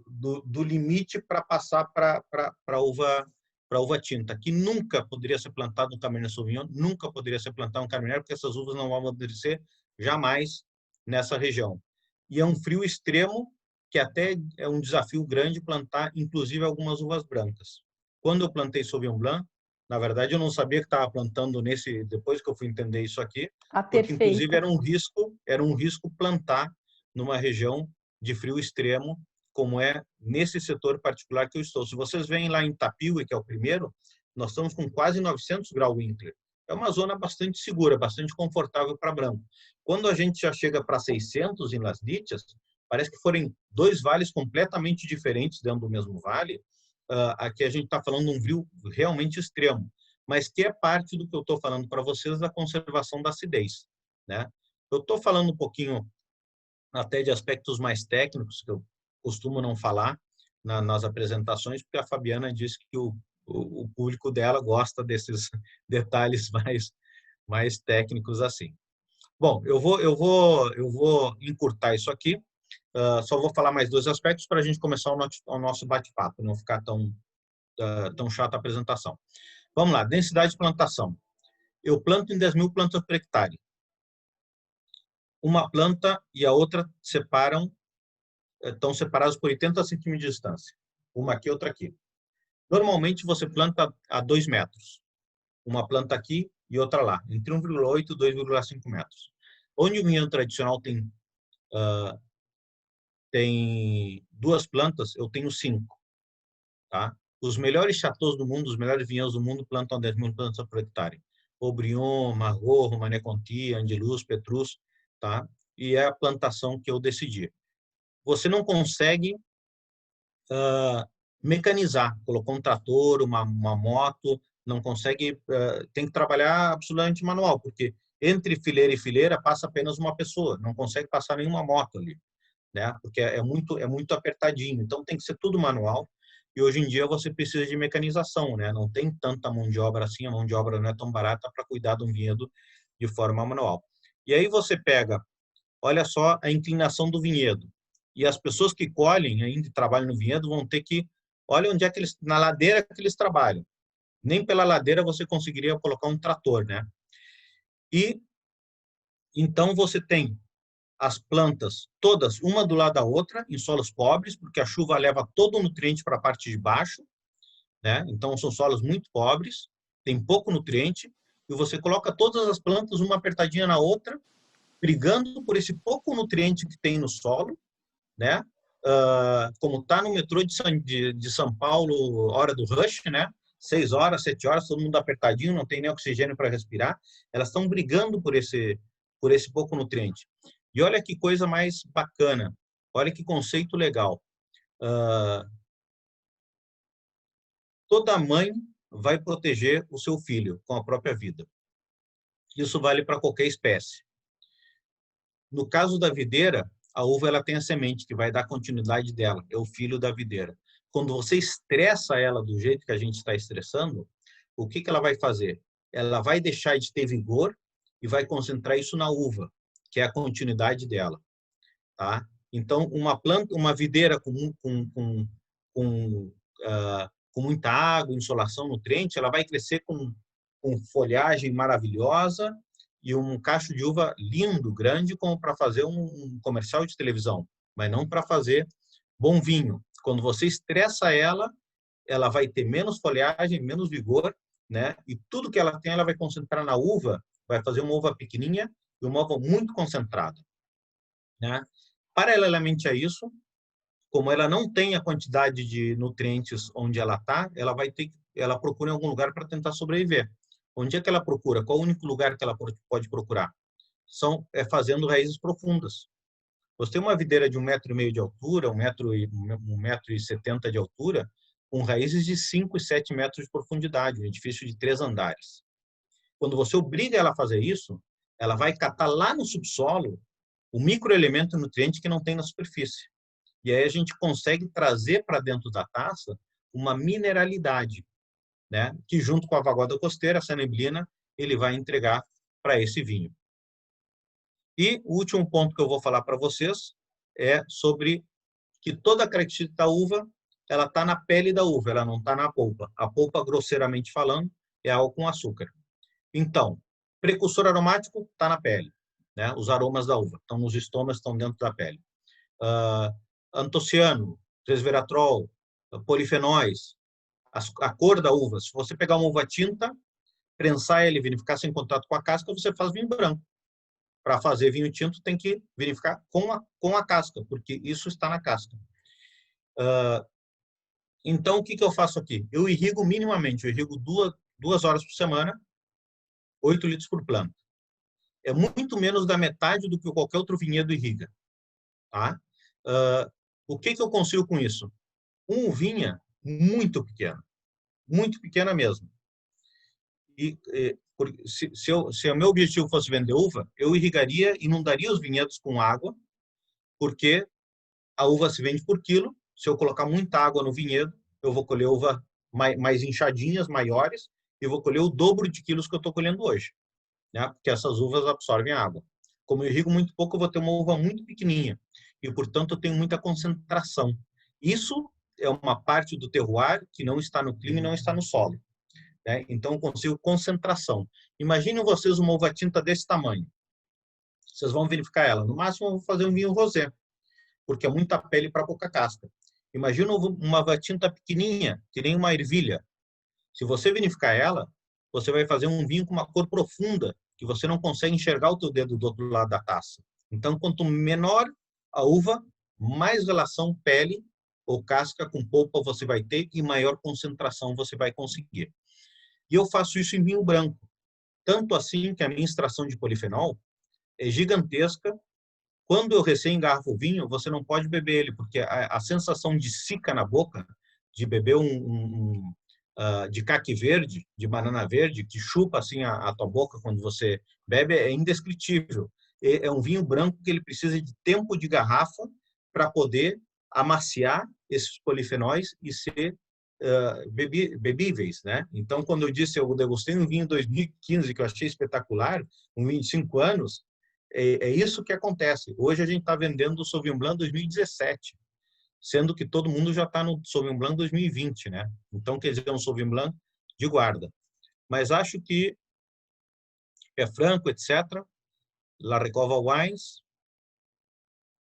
do limite para passar para uva tinta, que nunca poderia ser plantado um Cabernet Sauvignon, nunca poderia ser plantado um Carmener, porque essas uvas não vão amadurecer jamais nessa região. E é um frio extremo que até é um desafio grande plantar, inclusive, algumas uvas brancas. Quando eu plantei Sauvignon Blanc, na verdade, eu não sabia que estava plantando nesse, depois que eu fui entender isso aqui, A porque, inclusive, perfeita. era um risco plantar numa região de frio extremo, como é nesse setor particular que eu estou. Se vocês veem lá em Itapiúna, que é o primeiro, nós estamos com quase 900 graus Winkler. É uma zona bastante segura, bastante confortável para branco. Quando a gente já chega para 600 em Las Dichas, parece que forem dois vales completamente diferentes dentro do mesmo vale. Aqui a gente está falando de um frio realmente extremo, mas que é parte do que eu estou falando para vocês da conservação da acidez, né? Eu estou falando um pouquinho até de aspectos mais técnicos, que eu costumo não falar nas apresentações, porque a Fabiana disse que o público dela gosta desses detalhes mais técnicos assim. Bom, eu vou encurtar isso aqui. Só vou falar mais dois aspectos para a gente começar o nosso bate-papo, não ficar tão chata a apresentação. Vamos lá, densidade de plantação. Eu planto em 10 mil plantas por hectare. Uma planta e a outra estão separadas por 80 centímetros de distância. Uma aqui, outra aqui. Normalmente você planta a 2 metros. Uma planta aqui e outra lá, entre 1,8 e 2,5 metros. Onde o vinhedo tradicional tem 2 plantas, eu tenho 5. Tá? Os melhores chateaus do mundo, os melhores vinhedos do mundo plantam 10 mil plantas por hectare. Aubryon, Margaux, Romanée Conti, Angelus, Petrus, tá? E é a plantação que eu decidi. Você não consegue mecanizar, colocar um trator, uma moto, não consegue, tem que trabalhar absolutamente manual, porque entre fileira e fileira passa apenas uma pessoa, não consegue passar nenhuma moto ali, né? Porque é muito apertadinho, então tem que ser tudo manual. E hoje em dia você precisa de mecanização, né? Não tem tanta mão de obra assim, a mão de obra não é tão barata para cuidar de um vinhedo de forma manual. E aí você pega, olha só a inclinação do vinhedo. E as pessoas que colhem ainda e trabalham no vinhedo vão ter que, olha onde é que eles, na ladeira que eles trabalham. Nem pela ladeira você conseguiria colocar um trator, né? E então você tem as plantas todas uma do lado da outra em solos pobres, porque a chuva leva todo o nutriente para a parte de baixo, né? Então são solos muito pobres, tem pouco nutriente, e você coloca todas as plantas uma apertadinha na outra, brigando por esse pouco nutriente que tem no solo, né? Como está no metrô de São Paulo, hora do rush, né? 6 horas, 7 horas, todo mundo apertadinho, não tem nem oxigênio para respirar. Elas estão brigando por esse pouco nutriente. E olha que coisa mais bacana, olha que conceito legal. Toda mãe vai proteger o seu filho com a própria vida. Isso vale para qualquer espécie. No caso da videira, a uva ela tem a semente que vai dar continuidade dela, é o filho da videira. Quando você estressa ela do jeito que a gente está estressando, o que ela vai fazer? Ela vai deixar de ter vigor e vai concentrar isso na uva, que é a continuidade dela. Tá? Então, uma videira com muita água, insolação, nutriente, ela vai crescer com folhagem maravilhosa e um cacho de uva lindo, grande, como para fazer um comercial de televisão, mas não para fazer bom vinho. Quando você estressa ela, ela vai ter menos folhagem, menos vigor, né? E tudo que ela tem, ela vai concentrar na uva, vai fazer uma uva pequenininha e uma uva muito concentrada, né? Paralelamente a isso, como ela não tem a quantidade de nutrientes onde ela está, ela procura em algum lugar para tentar sobreviver. Onde é que ela procura? Qual é o único lugar que ela pode procurar? Fazendo raízes profundas. Você tem uma videira de 1,5 m de altura, 1,70 m de altura, com raízes de 5 e 7 metros de profundidade, um edifício de 3 andares. Quando você obriga ela a fazer isso, ela vai catar lá no subsolo o microelemento nutriente que não tem na superfície. E aí a gente consegue trazer para dentro da taça uma mineralidade, né? Que junto com a vaguada costeira, essa neblina, ele vai entregar para esse vinho. E o último ponto que eu vou falar para vocês é sobre que toda a característica da uva, ela está na pele da uva, ela não está na polpa. A polpa, grosseiramente falando, é algo com açúcar. Então, precursor aromático está na pele, né? Os aromas da uva estão nos estômagos, estão dentro da pele. antociano, resveratrol, polifenóis, a cor da uva. Se você pegar uma uva tinta, prensar ele, vinificar sem contato com a casca, você faz vinho branco. Para fazer vinho tinto, tem que vinificar com a casca, porque isso está na casca. Então, o que eu faço aqui? Eu irrigo minimamente, eu irrigo 2 horas por semana, 8 litros por planta. É muito menos da metade do que qualquer outro vinhedo irriga. Tá? O que eu consigo com isso? Uma uvinha muito pequena mesmo. Se o meu objetivo fosse vender uva, eu irrigaria, inundaria os vinhedos com água, porque a uva se vende por quilo. Se eu colocar muita água no vinhedo, eu vou colher uva mais inchadinhas, maiores, e vou colher o dobro de quilos que eu estou colhendo hoje, né? Porque essas uvas absorvem água. Como eu irrigo muito pouco, eu vou ter uma uva muito pequenininha e, portanto, eu tenho muita concentração. Isso é uma parte do terroir que não está no clima e não está no solo, né? Então, eu consigo concentração. Imaginem vocês uma uva tinta desse tamanho. Vocês vão verificar ela. No máximo, eu vou fazer um vinho rosé, porque é muita pele para pouca casca. Imagina uma uva tinta pequenininha, que nem uma ervilha. Se você vinificar ela, você vai fazer um vinho com uma cor profunda, que você não consegue enxergar o teu dedo do outro lado da taça. Então, quanto menor a uva, mais relação pele ou casca com polpa você vai ter e maior concentração você vai conseguir. E eu faço isso em vinho branco. Tanto assim que a minha extração de polifenol é gigantesca. Quando eu recém-engarrafo o vinho, você não pode beber ele, porque a sensação de cica na boca, de beber de caque verde, de banana verde, que chupa assim a tua boca quando você bebe, é indescritível. É um vinho branco que ele precisa de tempo de garrafa para poder amaciar esses polifenóis e ser bebíveis, né? Então, quando eu disse eu degustei um vinho em 2015 que eu achei espetacular, um vinho de 5 anos, é isso que acontece. Hoje a gente está vendendo o Sauvignon Blanc 2017, sendo que todo mundo já está no Sauvignon Blanc 2020, né? Então, quer dizer, é um Sauvignon Blanc de guarda. Mas acho que é Franco, etc., La Recova Wines.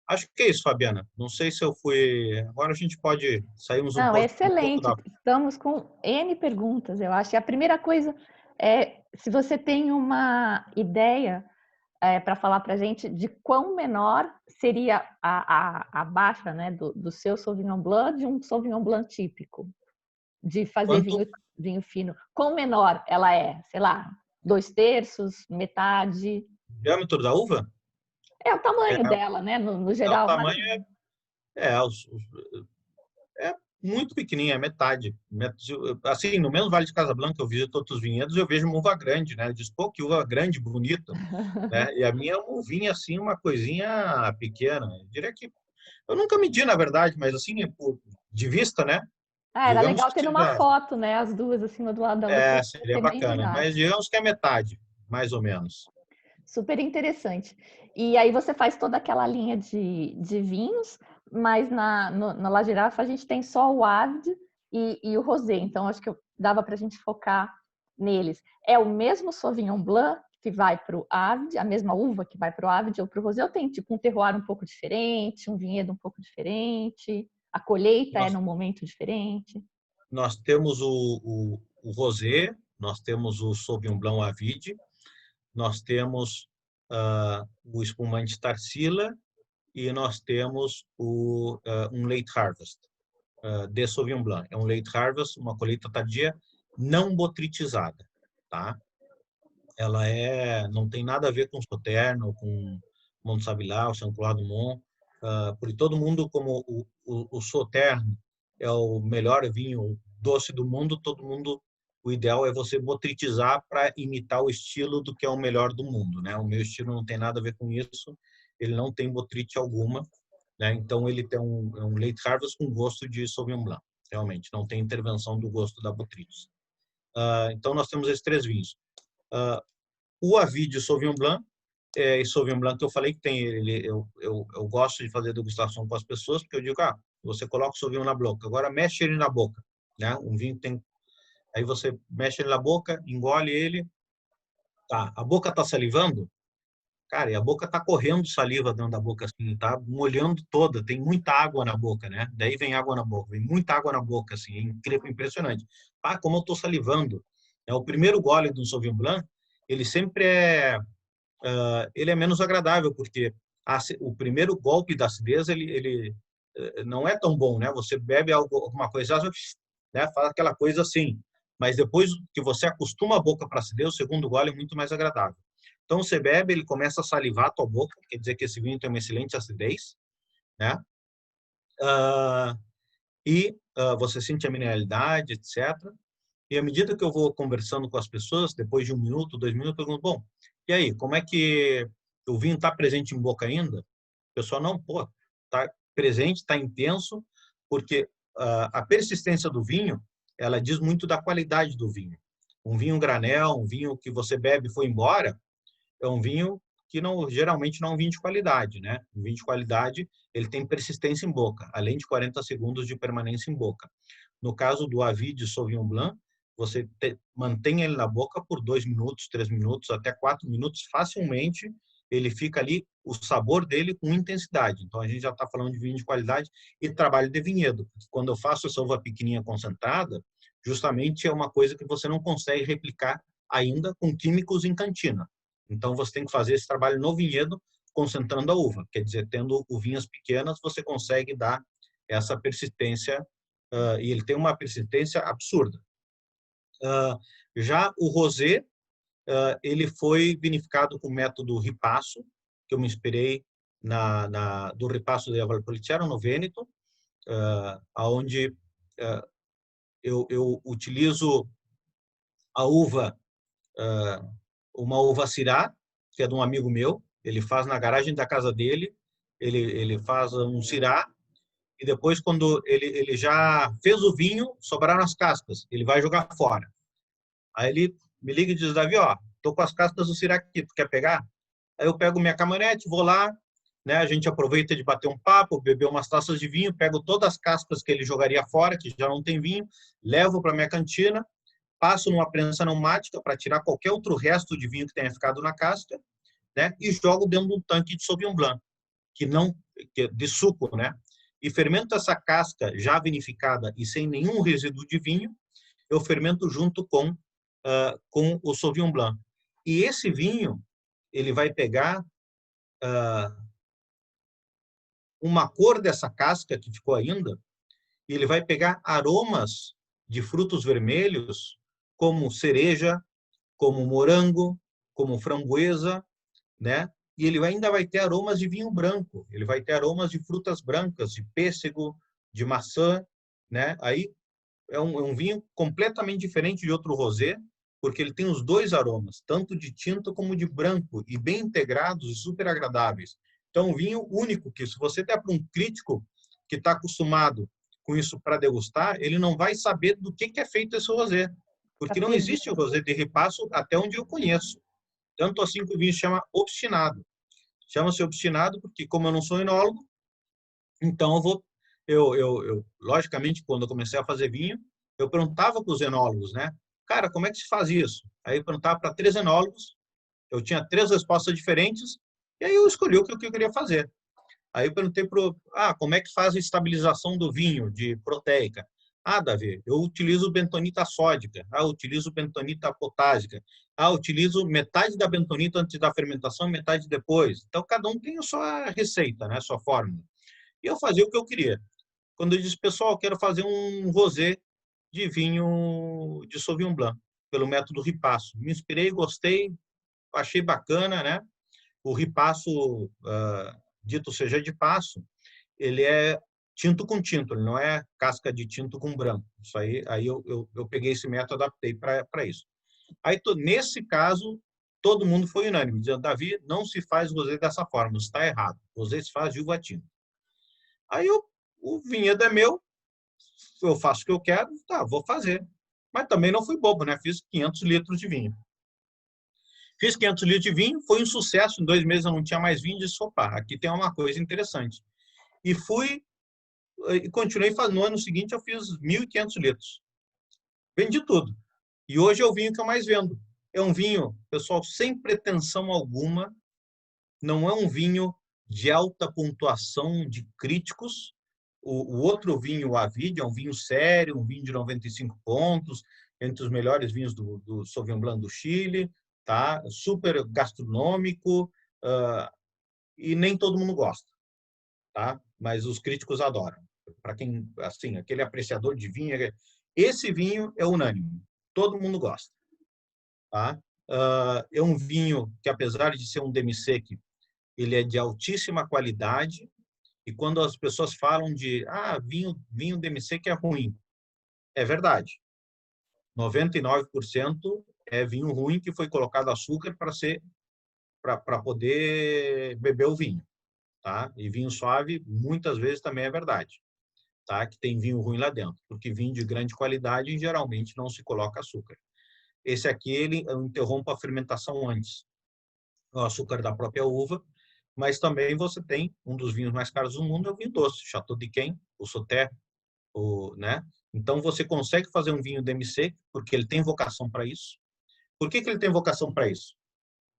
Acho que é isso, Fabiana. Não sei se eu fui... Agora a gente pode sairmos Não, é um pouco excelente. da... Estamos com N perguntas, eu acho. E a primeira coisa é se você tem uma ideia para falar para a gente de quão menor seria a baixa, né, do seu Sauvignon Blanc de um Sauvignon Blanc típico, de fazer Quanto vinho fino. Quão menor ela é? Sei lá, 2/3, metade? diâmetro da uva? É o É, tamanho dela, né, no o geral. Mas tamanho é muito pequenininha, é metade. Assim, no mesmo Vale de Casablanca, eu visito outros vinhedos, eu vejo uma uva grande, né? Eu disse, pô, que uva grande, bonita, né? E a minha é uma uvinha assim, uma coisinha pequena. Eu diria que eu nunca medi, na verdade, mas assim, de vista, né? era Digamos legal que ter numa seja, foto, né, as duas assim uma do lado da outra, para seria ter uma bacana, imaginar. mas digamos que é metade, mais ou menos. Super interessante. E aí você faz toda aquela linha de vinhos, mas na La Girafa a gente tem só o Ave e o Rosé. Então acho que dava para a gente focar neles. É o mesmo Sauvignon Blanc que vai para o Ave, a mesma uva que vai para o Ave ou para o Rosé, ou tem tipo um terroir um pouco diferente, um vinhedo um pouco diferente, a colheita é Nós, num momento diferente. nós temos o Rosé, nós temos o Sauvignon Blanc Avide, nós temos o espumante Tarsila e nós temos um late harvest de Sauvignon Blanc. É um late harvest, uma colheita tardia não botritizada, tá? Ela não tem nada a ver com Sauternes, com Monte Sabilat, o Saint-Croix du Mont, porque todo mundo, como o Sauternes é o melhor vinho doce do mundo, todo mundo, o ideal é você botritizar para imitar o estilo do que é o melhor do mundo, né? O meu estilo não tem nada a ver com isso, ele não tem botrite alguma, né? Então ele tem um late harvest com gosto de Sauvignon Blanc, realmente, não tem intervenção do gosto da botrytis. Então nós temos esses 3 vinhos. O Avide Sauvignon Blanc, e Sauvignon Blanc que eu falei que tem, eu gosto de fazer degustação com as pessoas, porque eu digo, você coloca o Sauvignon na boca, agora mexe ele na boca, né? Um vinho tem, aí você mexe ele na boca, engole ele, tá? A boca tá salivando, Cara, e a boca tá correndo saliva dentro da boca, assim, tá molhando toda, tem muita água na boca, né? Daí vem água na boca, vem muita água na boca, assim, é incrível, impressionante. Ah, como eu tô salivando. É o primeiro gole do Sauvignon Blanc, ele sempre ele é menos agradável, porque o primeiro golpe da acidez, ele não é tão bom, né? Você bebe alguma coisa, né? Faz aquela coisa assim, mas depois que você acostuma a boca para acidez, o segundo gole é muito mais agradável. Então, você bebe, ele começa a salivar a tua boca, quer dizer que esse vinho tem uma excelente acidez, né? Ah, você sente a mineralidade, etc. E à medida que eu vou conversando com as pessoas, depois de 1 minuto, 2 minutos, eu pergunto, bom, e aí, como é que o vinho está presente em boca ainda? O pessoal, não, pô, está presente, está intenso, porque a persistência do vinho, ela diz muito da qualidade do vinho. Um vinho granel, um vinho que você bebe e foi embora, é um vinho que não, geralmente não é um vinho de qualidade, né? Um vinho de qualidade, ele tem persistência em boca, além de 40 segundos de permanência em boca. No caso do Avis de Sauvignon Blanc, você mantém ele na boca por 2 minutos, 3 minutos, até 4 minutos, facilmente ele fica ali, o sabor dele com intensidade. Então, a gente já está falando de vinho de qualidade e trabalho de vinhedo. Quando eu faço essa uva pequenininha concentrada, justamente é uma coisa que você não consegue replicar ainda com químicos em cantina. Então, você tem que fazer esse trabalho no vinhedo, concentrando a uva. Quer dizer, tendo uvinhas pequenas, você consegue dar essa persistência, e ele tem uma persistência absurda. Já o rosé, ele foi vinificado com o método ripasso, que eu me inspirei do ripasso de Valpolicella, no Vêneto, onde eu utilizo a uva, uma uva Syrah, que é de um amigo meu, ele faz na garagem da casa dele, ele faz um Syrah, e depois, quando ele já fez o vinho, sobraram as cascas, ele vai jogar fora. Aí ele me liga e diz, Davi, ó, tô com as cascas do Syrah aqui, tu quer pegar? Aí eu pego minha caminhonete, vou lá, né, a gente aproveita de bater um papo, beber umas taças de vinho, pego todas as cascas que ele jogaria fora, que já não tem vinho, levo para minha cantina, passo numa prensa pneumática para tirar qualquer outro resto de vinho que tenha ficado na casca, né, e jogo dentro de um tanque de Sauvignon Blanc, de suco, né? E fermento essa casca já vinificada e sem nenhum resíduo de vinho, eu fermento junto com o Sauvignon Blanc. E esse vinho, ele vai pegar uma cor dessa casca que ficou ainda, e ele vai pegar aromas de frutos vermelhos, como cereja, como morango, como framboesa, né? E ele ainda vai ter aromas de vinho branco, ele vai ter aromas de frutas brancas, de pêssego, de maçã, né? Aí é um vinho completamente diferente de outro rosé, porque ele tem os dois aromas, tanto de tinto como de branco, e bem integrados e super agradáveis. Então, um vinho único, que se você der para um crítico que está acostumado com isso para degustar, ele não vai saber do que é feito esse rosé, porque não existe o rosé de ripasso até onde eu conheço. Tanto assim que o vinho se chama obstinado. Chama-se obstinado porque, como eu não sou enólogo, então logicamente, quando eu comecei a fazer vinho, eu perguntava para os enólogos, né? Cara, como é que se faz isso? Aí eu perguntava para 3 enólogos, eu tinha 3 respostas diferentes, e aí eu escolhi o que eu queria fazer. Aí eu perguntei como é que faz a estabilização do vinho de proteica? Ah, Davi, eu utilizo bentonita sódica. Ah, eu utilizo bentonita potássica. Ah, eu utilizo metade da bentonita antes da fermentação, metade depois. Então, cada um tem a sua receita, né, a sua fórmula. E eu fazia o que eu queria. Quando eu disse, pessoal, eu quero fazer um rosé de vinho de Sauvignon Blanc, pelo método ripasso. Me inspirei, gostei, achei bacana, né? O ripasso, dito seja de passo, ele é tinto com tinto, ele não é casca de tinto com branco. Isso aí eu peguei esse método e adaptei para isso. Aí, nesse caso, todo mundo foi unânime, dizendo, Davi, não se faz rosé dessa forma, está errado. Rosé se faz de uva tinta. Aí o vinhedo é meu, eu faço o que eu quero, tá, vou fazer. Mas também não fui bobo, né? Fiz 500 litros de vinho. Fiz 500 litros de vinho, foi um sucesso. Em 2 meses eu não tinha mais vinho, disse, opa, aqui tem uma coisa interessante. E continuei fazendo. No ano seguinte eu fiz 1.500 litros. Vendi tudo. E hoje é o vinho que eu mais vendo. É um vinho, pessoal, sem pretensão alguma, não é um vinho de alta pontuação de críticos. O outro vinho, o Avid, é um vinho sério, um vinho de 95 pontos, entre os melhores vinhos do Sauvignon Blanc do Chile, tá? Super gastronômico, e nem todo mundo gosta, tá? Mas os críticos adoram. Para quem, assim, aquele apreciador de vinho, esse vinho é unânime, todo mundo gosta, tá? É um vinho que, apesar de ser um demi-sec, ele é de altíssima qualidade. E quando as pessoas falam de vinho demi-sec é ruim, é verdade. 99% é vinho ruim que foi colocado açúcar para poder beber o vinho, tá? E vinho suave muitas vezes também é verdade, tá? Que tem vinho ruim lá dentro, porque vinho de grande qualidade geralmente não se coloca açúcar. Esse aqui ele interrompe a fermentação antes, o açúcar da própria uva, mas também você tem um dos vinhos mais caros do mundo, é o vinho doce, Chateau d'Yquem, o Sauterre, né? Então você consegue fazer um vinho demi-sec porque ele tem vocação para isso. Por que ele tem vocação para isso?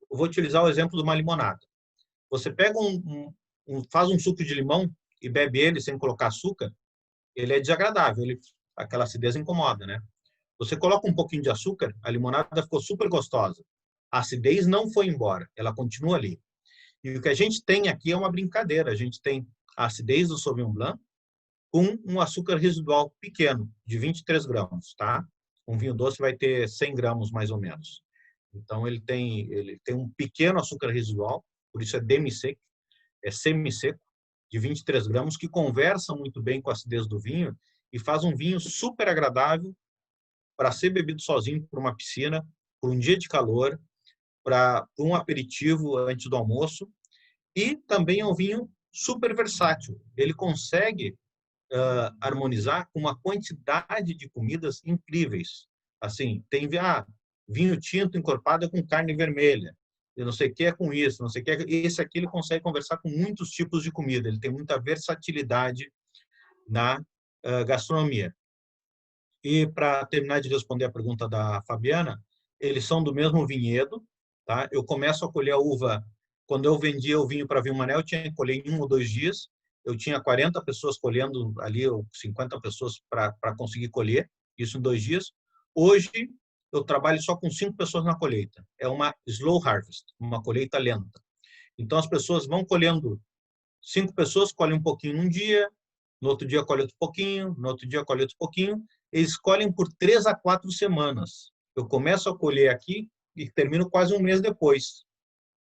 Eu vou utilizar o exemplo de uma limonada. Você pega faz um suco de limão e bebe ele sem colocar açúcar, ele é desagradável, aquela acidez incomoda, né? Você coloca um pouquinho de açúcar, a limonada ficou super gostosa. A acidez não foi embora, ela continua ali. E o que a gente tem aqui é uma brincadeira. A gente tem a acidez do Sauvignon Blanc com um açúcar residual pequeno, de 23 gramas, tá? Um vinho doce vai ter 100 gramas, mais ou menos. Então, ele tem um pequeno açúcar residual, por isso é demi-sec, é semi-seco, de 23 gramas, que conversa muito bem com a acidez do vinho e faz um vinho super agradável para ser bebido sozinho por uma piscina, por um dia de calor, para um aperitivo antes do almoço. E também é um vinho super versátil. Ele consegue harmonizar com uma quantidade de comidas incríveis. Assim, tem vinho tinto encorpado com carne vermelha. Eu não sei o que é com isso, não sei o que é. Esse aqui ele consegue conversar com muitos tipos de comida. Ele tem muita versatilidade na gastronomia. E para terminar de responder a pergunta da Fabiana, eles são do mesmo vinhedo, tá? Eu começo a colher a uva quando eu vendia o vinho para Vinho Mané, eu tinha que colher em 1 ou 2 dias. Eu tinha 40 pessoas colhendo ali, ou 50 pessoas para conseguir colher, isso em 2 dias. Hoje, eu trabalho só com 5 pessoas na colheita. É uma slow harvest, uma colheita lenta. Então, as pessoas vão colhendo, 5 pessoas colhem um pouquinho num dia, no outro dia colhe outro pouquinho, no outro dia colhe outro pouquinho. Eles colhem por 3 a 4 semanas. Eu começo a colher aqui e termino quase um mês depois,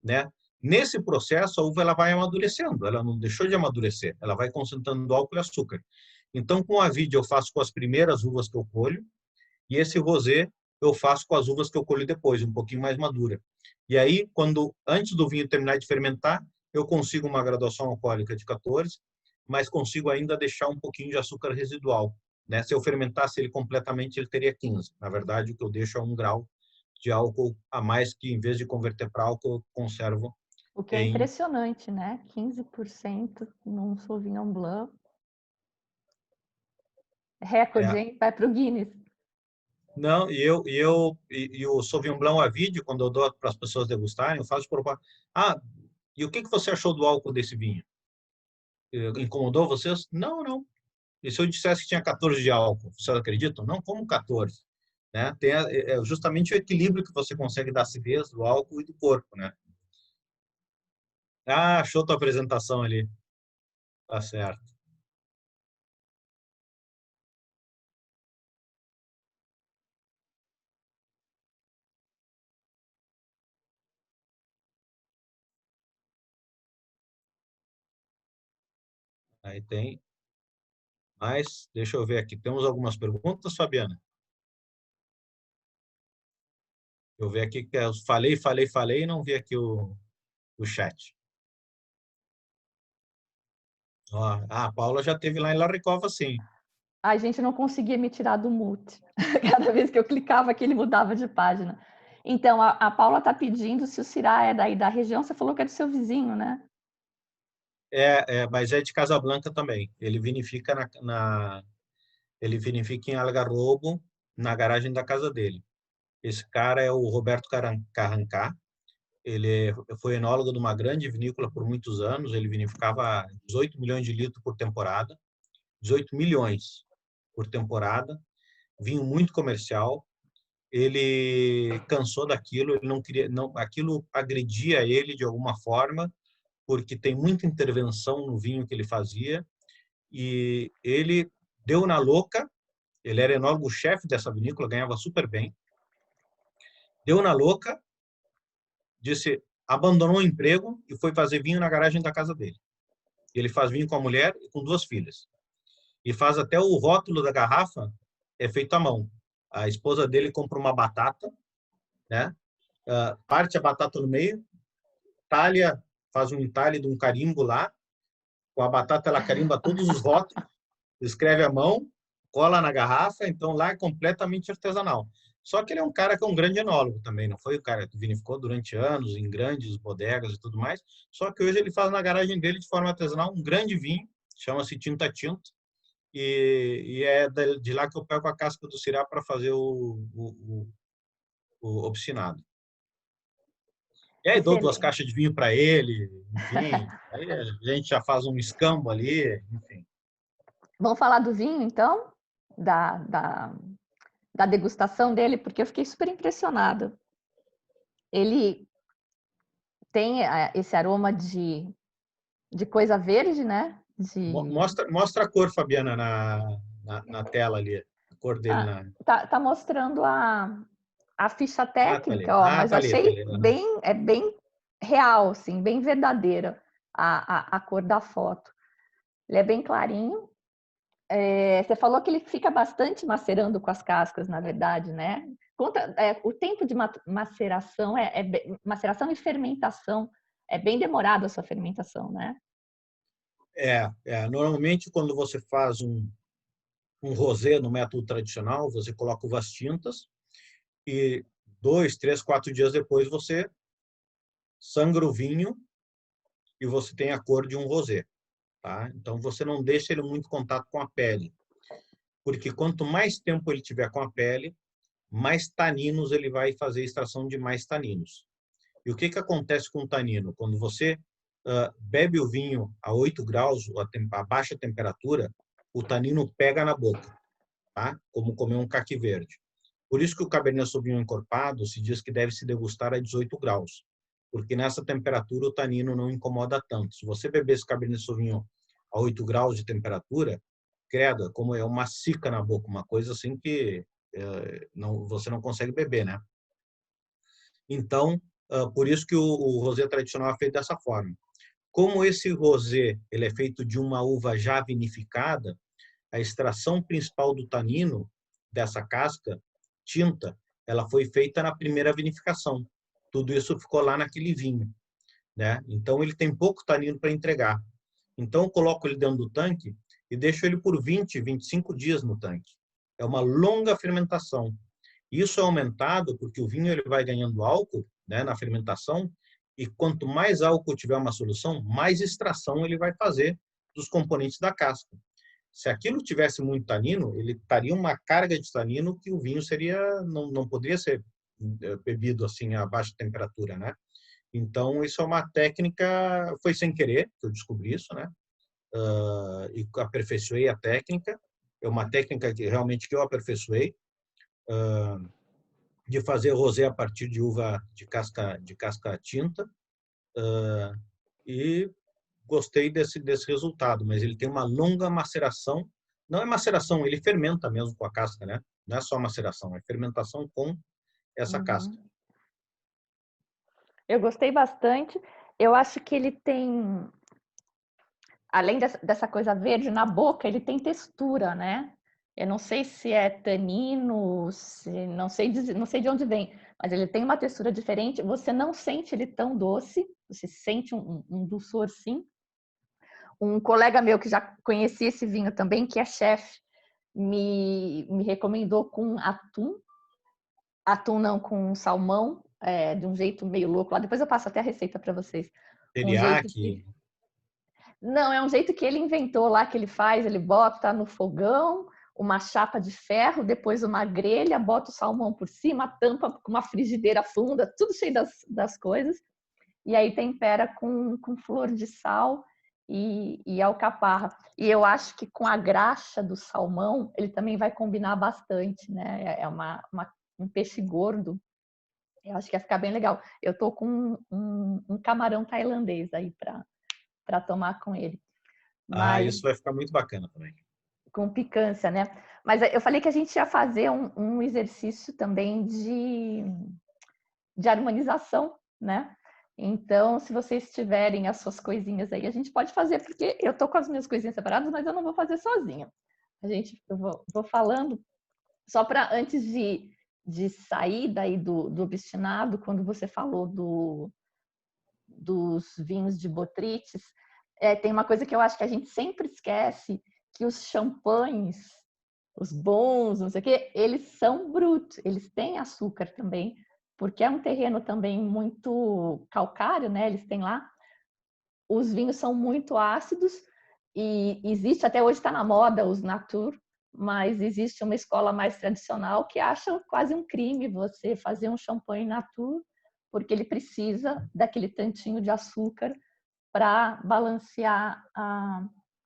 né? Nesse processo, a uva ela vai amadurecendo, ela não deixou de amadurecer, ela vai concentrando álcool e açúcar. Então, com a vide eu faço com as primeiras uvas que eu colho, e esse rosé eu faço com as uvas que eu colho depois, um pouquinho mais madura. E aí, antes do vinho terminar de fermentar, eu consigo uma graduação alcoólica de 14, mas consigo ainda deixar um pouquinho de açúcar residual, né? Se eu fermentasse ele completamente, ele teria 15. Na verdade, o que eu deixo é 1 grau de álcool a mais, que em vez de converter para álcool, eu conservo O que é em... impressionante, né? 15% num Sauvignon Blanc. Recorde, É, hein? Vai para o Guinness. não, e o Sauvignon Blanc Avid, quando eu dou para as pessoas degustarem, eu faço proposta. E o que você achou do álcool desse vinho? Incomodou vocês? Não, não. E se eu dissesse que tinha 14 de álcool, vocês acreditam? Não, como 14? Né? Tem justamente o equilíbrio que você consegue da acidez, do álcool e do corpo, né? Ah, achou tua apresentação ali. Tá certo. Aí tem. Mas, deixa eu ver aqui. Temos algumas perguntas, Fabiana? Eu ver aqui que eu falei e não vi aqui o chat. Ó, a Paula já teve lá em Laricova, sim. A gente não conseguia me tirar do mute. Cada vez que eu clicava aqui, ele mudava de página. Então, a Paula está pedindo se o Syrah é daí da região. Você falou que é do seu vizinho, né? Mas é de Casablanca também. Ele vinifica em Algarrobo, na garagem da casa dele. Esse cara é o Roberto Carrancá. Ele foi enólogo de uma grande vinícola por muitos anos. Ele vinificava 18 milhões de litros por temporada. 18 milhões por temporada. Vinho muito comercial. Ele cansou daquilo. Ele não queria, não, aquilo agredia ele de alguma forma, porque tem muita intervenção no vinho que ele fazia. E ele deu na louca. Ele era enólogo-chefe dessa vinícola, ganhava super bem. Deu na louca, disse, abandonou o emprego e foi fazer vinho na garagem da casa dele. Ele faz vinho com a mulher e com 2 filhas. E faz até o rótulo da garrafa, é feito à mão. A esposa dele compra uma batata, né? Parte a batata no meio, talha, faz um entalhe de um carimbo lá. Com a batata ela carimba todos os rótulos, escreve à mão, cola na garrafa, então lá é completamente artesanal. Só que ele é um cara que é um grande enólogo também, não foi o cara que vinificou durante anos em grandes bodegas e tudo mais, só que hoje ele faz na garagem dele de forma artesanal um grande vinho, chama-se Tinta Tinto, e é de lá que eu pego a casca do Syrah para fazer o obstinado. E aí dou 2 Excelente. caixas de vinho para ele, enfim, aí a gente já faz um escambo ali, enfim. Vamos falar do vinho, então? Da, da, da degustação dele, porque eu fiquei super impressionada. Ele tem esse aroma de coisa verde, né? Mostra a cor, Fabiana, na tela ali. A cor dele na. Tá mostrando a ficha Tá ali. técnica, ó, mas Tá ali, tá achei ali. bem real, assim, bem verdadeira a cor da foto. Ele é bem clarinho. Você falou que ele fica bastante macerando com as cascas, na verdade, né? Conta, o tempo de maceração maceração e fermentação é bem demorado a sua fermentação, né? Normalmente, quando você faz um rosé no método tradicional, você coloca uvas tintas e 2, 3, 4 dias depois você sangra o vinho e você tem a cor de um rosé, tá? Então, você não deixa ele muito em contato com a pele, porque quanto mais tempo ele tiver com a pele, mais taninos ele vai fazer extração de mais taninos. E o que acontece com o tanino? Quando você bebe o vinho a 8 graus, a baixa temperatura, o tanino pega na boca, tá? Como comer um caqui verde. Por isso que o Cabernet Sauvignon encorpado se diz que deve se degustar a 18 graus, porque nessa temperatura o tanino não incomoda tanto. Se você beber esse Cabernet Sauvignon a 8 graus de temperatura, credo, como é uma cica na boca, uma coisa assim que você não consegue beber, né? Então, por isso que o rosé tradicional é feito dessa forma. Como esse rosé ele é feito de uma uva já vinificada, a extração principal do tanino dessa casca tinta, ela foi feita na primeira vinificação. Tudo isso ficou lá naquele vinho, né? Então ele tem pouco tanino para entregar. Então eu coloco ele dentro do tanque e deixo ele por 20, 25 dias no tanque. É uma longa fermentação. Isso é aumentado porque o vinho ele vai ganhando álcool, né, na fermentação, e quanto mais álcool tiver uma solução, mais extração ele vai fazer dos componentes da casca. Se aquilo tivesse muito tanino, ele estaria uma carga de tanino que o vinho não poderia ser bebido assim a baixa temperatura, né? Então isso é uma técnica, foi sem querer que eu descobri isso, né? E aperfeiçoei a técnica. É uma técnica que realmente que eu aperfeiçoei. De fazer rosé a partir de uva de casca tinta, e gostei desse resultado, mas ele tem uma longa maceração. Não é maceração, ele fermenta mesmo com a casca, né? Não é só maceração, é fermentação com essa casca. Uhum. Eu gostei bastante. Eu acho que ele tem, além dessa coisa verde na boca, ele tem textura, né? Eu não sei se é tanino, não sei de onde vem, mas ele tem uma textura diferente. Você não sente ele tão doce, você sente um dulçor, sim. Um colega meu que já conhecia esse vinho também, que é chefe, me recomendou com atum não, com salmão, de um jeito meio louco lá. Depois eu passo até a receita para vocês. Um jeito Teriyaki. que não, é um jeito que ele inventou lá, que ele faz, ele bota no fogão uma chapa de ferro, depois uma grelha, bota o salmão por cima, tampa com uma frigideira funda, tudo cheio das coisas. e aí tempera com flor de sal e alcaparra. E eu acho que com a graxa do salmão, ele também vai combinar bastante, né? É um peixe gordo. Eu acho que ia ficar bem legal. Eu tô com um camarão tailandês aí para tomar com ele. Ah, Mas isso vai ficar muito bacana também. com picância, né? Mas eu falei que a gente ia fazer um exercício também de harmonização, né? Então, se vocês tiverem as suas coisinhas aí, a gente pode fazer, porque eu tô com as minhas coisinhas separadas, mas eu não vou fazer sozinha. Eu vou falando, só para antes de sair daí do obstinado, quando você falou dos vinhos de Botrytis, tem uma coisa que eu acho que a gente sempre esquece, que os champanhes, os bons, não sei o quê, eles são brutos, eles têm açúcar também, porque é um terreno também muito calcário, né? Eles têm lá. Os vinhos são muito ácidos e existe, até hoje está na moda, os Natur, mas existe uma escola mais tradicional que acha quase um crime você fazer um champanhe Natur, porque ele precisa daquele tantinho de açúcar para balancear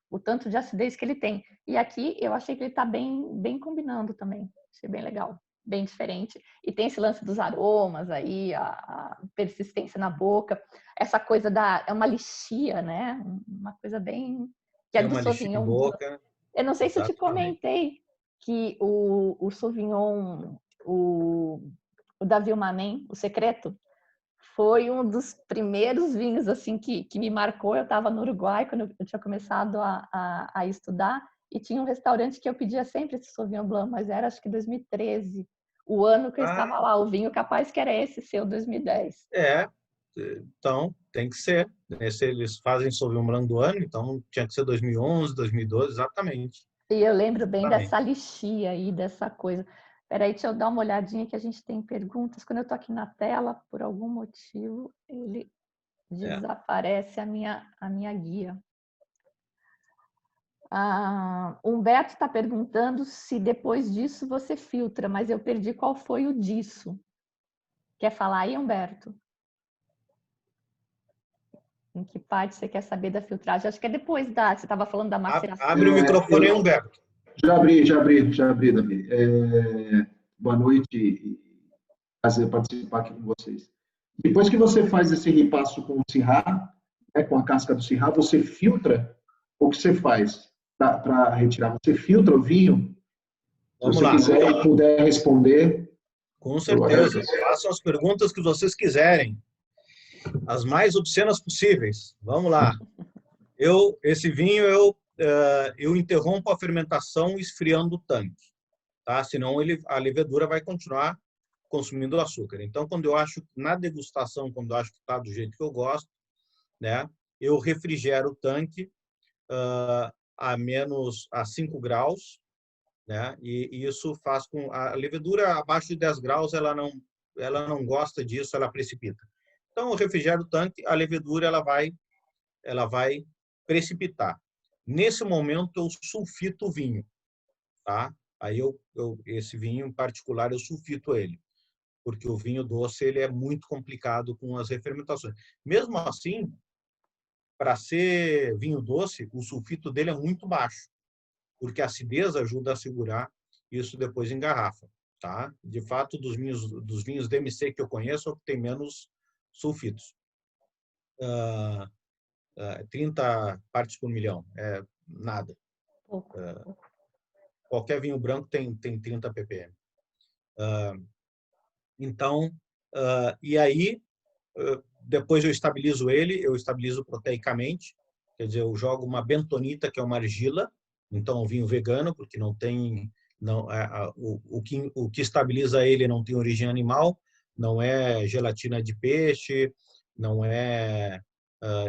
o tanto de acidez que ele tem. E aqui eu achei que ele está bem combinando também. Achei bem legal, bem diferente. E tem esse lance dos aromas aí, a persistência na boca, essa coisa é uma lixia, né? Uma coisa bem que é Tem do uma lixinha em Sauvignon Blanc. boca. Eu não sei se eu te Exatamente. comentei que o Sauvignon, o da Vilmanen, o Secreto, foi um dos primeiros vinhos assim que me marcou. Eu estava no Uruguai quando eu tinha começado a estudar e tinha um restaurante que eu pedia sempre esse Sauvignon Blanc, mas era acho que 2013, o ano que eu estava Ah, lá. O vinho capaz que era esse seu 2010. é. Então, tem que ser. Se eles fazem Sauvignon Blanc do ano, então tinha que ser 2011, 2012, exatamente. E eu lembro bem dessa Exatamente. lixia aí, dessa coisa. Peraí, deixa eu dar uma olhadinha que a gente tem perguntas. Quando eu estou aqui na tela, por algum motivo, ele É. desaparece a minha guia. Humberto está perguntando se depois disso você filtra, mas eu perdi qual foi o disso. Quer falar aí, Humberto? Em que parte você quer saber da filtragem? Acho que é depois você estava falando da maceração. Abre o microfone aí, Humberto. Já abri, Davi. Boa noite e prazer participar aqui com vocês. Depois que você faz esse ripasso com o Syrah, né, com a casca do Syrah, você filtra. O que você faz para retirar? Você filtra o vinho? Se Vamos você lá. quiser e puder responder, Com eu certeza. agradeço. Façam as perguntas que vocês quiserem. As mais obscenas possíveis. Vamos lá. Esse vinho, eu interrompo a fermentação esfriando o tanque, tá? Senão a levedura vai continuar consumindo açúcar. Então, quando eu acho, na degustação, quando eu acho que está do jeito que eu gosto, né? Eu refrigero o tanque a 5 graus, né? E isso faz com a levedura abaixo de 10 graus, ela não gosta disso, ela precipita. Então, eu refrigero o tanque, a levedura ela vai precipitar. Nesse momento, eu sulfito o vinho, tá? Aí esse vinho em particular eu sulfito ele, porque o vinho doce ele é muito complicado com as refermentações. Mesmo assim, para ser vinho doce, o sulfito dele é muito baixo, porque a acidez ajuda a segurar isso depois em garrafa, tá? De fato, dos vinhos DMC que eu conheço, tem menos sulfitos. 30 partes por milhão, é nada. Pouco. Qualquer vinho branco tem 30 ppm. Então, e aí, depois eu estabilizo proteicamente, quer dizer, eu jogo uma bentonita, que é uma argila, então um vinho vegano, porque não tem, não, o que estabiliza ele não tem origem animal, não é gelatina de peixe, não é,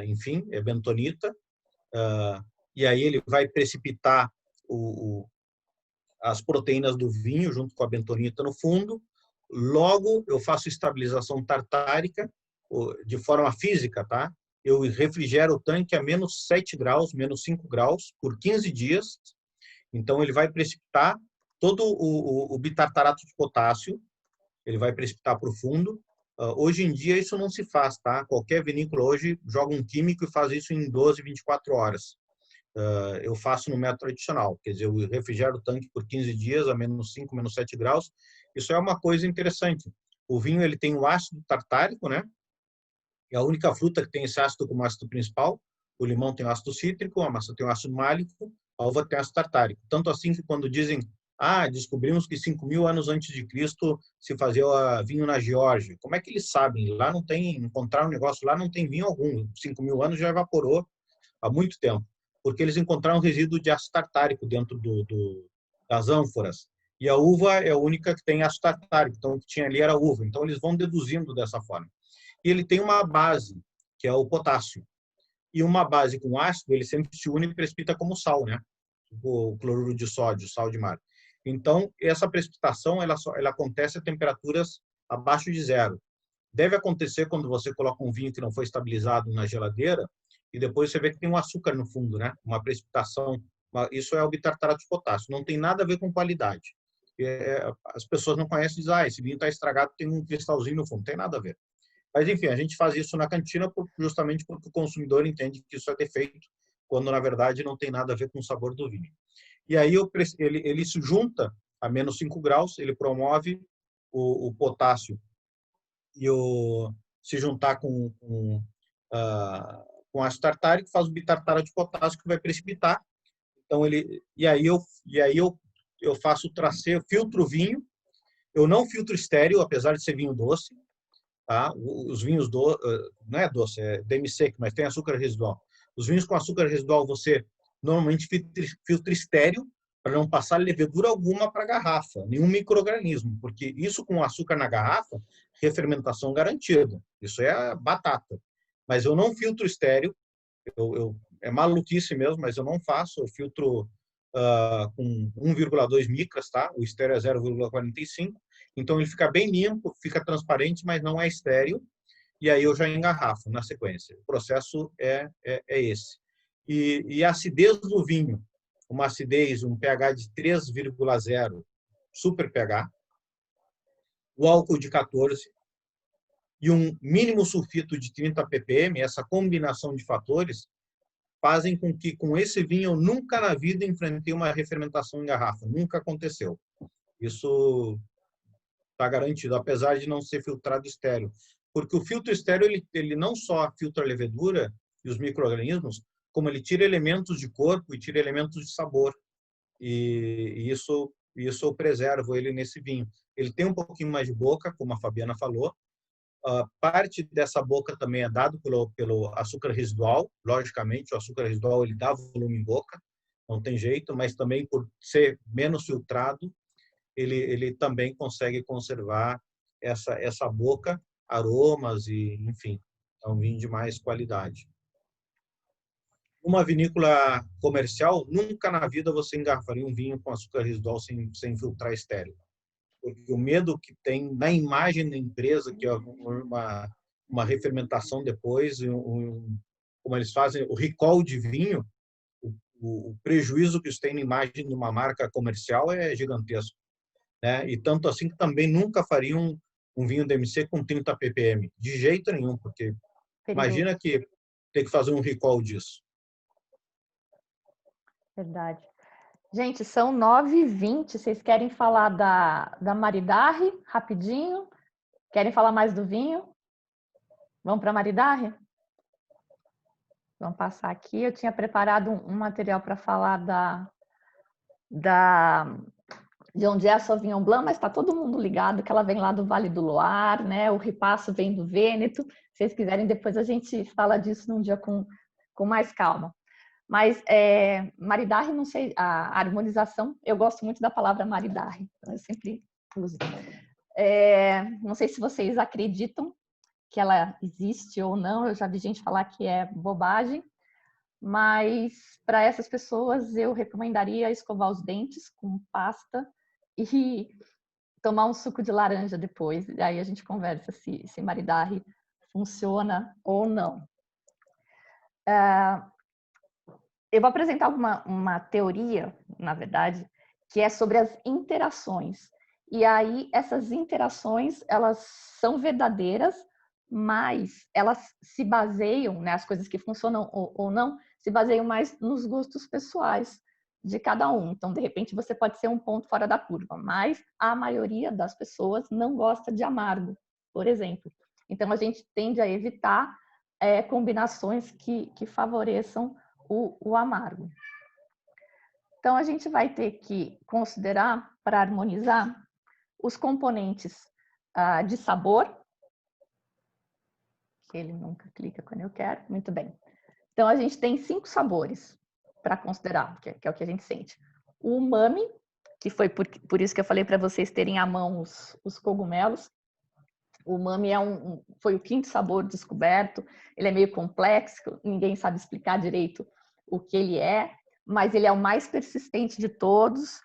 enfim, é bentonita, e aí ele vai precipitar as proteínas do vinho junto com a bentonita no fundo. Logo, eu faço estabilização tartárica de forma física, tá? Eu refrigero o tanque a menos 7 graus, menos 5 graus, por 15 dias. Então, ele vai precipitar todo o bitartarato de potássio, ele vai precipitar para o fundo, Hoje em dia isso não se faz, tá? Qualquer vinícola hoje joga um químico e faz isso em 12, 24 horas. Eu faço no método tradicional, quer dizer, eu refrigero o tanque por 15 dias a menos 5, menos 7 graus. Isso é uma coisa interessante. O vinho ele tem o ácido tartárico, né? É a única fruta que tem esse ácido como ácido principal. O limão tem o ácido cítrico, a maçã tem o ácido málico, a uva tem o ácido tartárico. Tanto assim que quando dizem, descobrimos que 5.000 anos antes de Cristo se fazia vinho na Geórgia. Como é que eles sabem? Lá não tem, encontrar um negócio lá não tem vinho algum. 5.000 anos já evaporou há muito tempo, porque eles encontraram um resíduo de ácido tartárico dentro das ânforas. E a uva é a única que tem ácido tartárico, então o que tinha ali era uva. Então eles vão deduzindo dessa forma. E ele tem uma base, que é o potássio. E uma base com ácido, ele sempre se une e precipita como sal, né? O cloruro de sódio, sal de mar. Então, essa precipitação, ela acontece a temperaturas abaixo de zero. Deve acontecer quando você coloca um vinho que não foi estabilizado na geladeira e depois você vê que tem um açúcar no fundo, né? Uma precipitação. Isso é o bitartarato de potássio. Não tem nada a ver com qualidade. As pessoas não conhecem e dizem, esse vinho está estragado, tem um cristalzinho no fundo. Não tem nada a ver. Mas, enfim, a gente faz isso na cantina justamente porque o consumidor entende que isso é defeito, quando, na verdade, não tem nada a ver com o sabor do vinho. E aí ele se junta a menos 5 graus, ele promove o potássio e se juntar com ácido tartárico, faz o bitartarato de potássio que vai precipitar. Então, e aí eu faço o traceio, filtro o vinho. Eu não filtro estéreo, apesar de ser vinho doce. Tá? Os vinhos não é doce, é demi-sec, mas tem açúcar residual. Os vinhos com açúcar residual você normalmente filtra estéreo para não passar levedura alguma para a garrafa, nenhum micro-organismo, porque isso com açúcar na garrafa, refermentação garantida. Isso é batata. Mas eu não filtro estéreo, é maluquice mesmo, mas eu não faço, eu filtro com 1,2 micras, tá? O estéreo é 0,45. Então, ele fica bem limpo, fica transparente, mas não é estéreo. E aí eu já engarrafo na sequência. O processo é esse. E a acidez do vinho, uma acidez, um pH de 3,0, super pH, o álcool de 14 e um mínimo sulfito de 30 ppm, essa combinação de fatores, fazem com que, com esse vinho, eu nunca na vida enfrentei uma refermentação em garrafa. Nunca aconteceu. Isso está garantido, apesar de não ser filtrado estéreo. Porque o filtro estéreo, ele não só filtra a levedura e os micro-organismos, como ele tira elementos de corpo e tira elementos de sabor. E isso eu preservo ele nesse vinho. Ele tem um pouquinho mais de boca, como a Fabiana falou. Parte dessa boca também é dado pelo açúcar residual. Logicamente, o açúcar residual ele dá volume em boca, não tem jeito, mas também por ser menos filtrado, ele também consegue conservar essa boca, aromas e, enfim, é um vinho de mais qualidade. Uma vinícola comercial, nunca na vida você engarrafaria um vinho com açúcar residual sem filtrar estéreo. Porque o medo que tem na imagem da empresa, que é uma refermentação depois, como eles fazem, o recall de vinho, o prejuízo que isso tem na imagem de uma marca comercial é gigantesco. Né? E tanto assim que também nunca fariam um vinho DMC com 30 ppm. De jeito nenhum, porque imagina que tem que fazer um recall disso. Verdade. Gente, são 9h20. Vocês querem falar da Maridahe rapidinho? Querem falar mais do vinho? Vamos para a Maridahe? Vamos passar aqui. Eu tinha preparado um material para falar de onde é a Sauvignon Blanc, mas está todo mundo ligado que ela vem lá do Vale do Loire, né? O Ripasso vem do Vêneto. Se vocês quiserem, depois a gente fala disso num dia com mais calma. Mas Maridahe, não sei, a harmonização, eu gosto muito da palavra Maridahe, eu sempre uso. Não sei se vocês acreditam que ela existe ou não, eu já vi gente falar que é bobagem, mas para essas pessoas eu recomendaria escovar os dentes com pasta e tomar um suco de laranja depois, e aí a gente conversa se Maridahe funciona ou não. Eu vou apresentar uma teoria, na verdade, que é sobre as interações. E aí essas interações, elas são verdadeiras, mas elas se baseiam, né, as coisas que funcionam ou não, se baseiam mais nos gostos pessoais de cada um. Então, de repente, você pode ser um ponto fora da curva, mas a maioria das pessoas não gosta de amargo, por exemplo. Então, a gente tende a evitar combinações que favoreçam o amargo. Então, a gente vai ter que considerar, para harmonizar, os componentes de sabor, que ele nunca clica quando eu quero, muito bem. Então, a gente tem 5 sabores para considerar, que é o que a gente sente. O umami, que foi por isso que eu falei para vocês terem à mão os cogumelos. O umami foi o 5º sabor descoberto, ele é meio complexo, ninguém sabe explicar direito o que ele é, mas ele é o mais persistente de todos.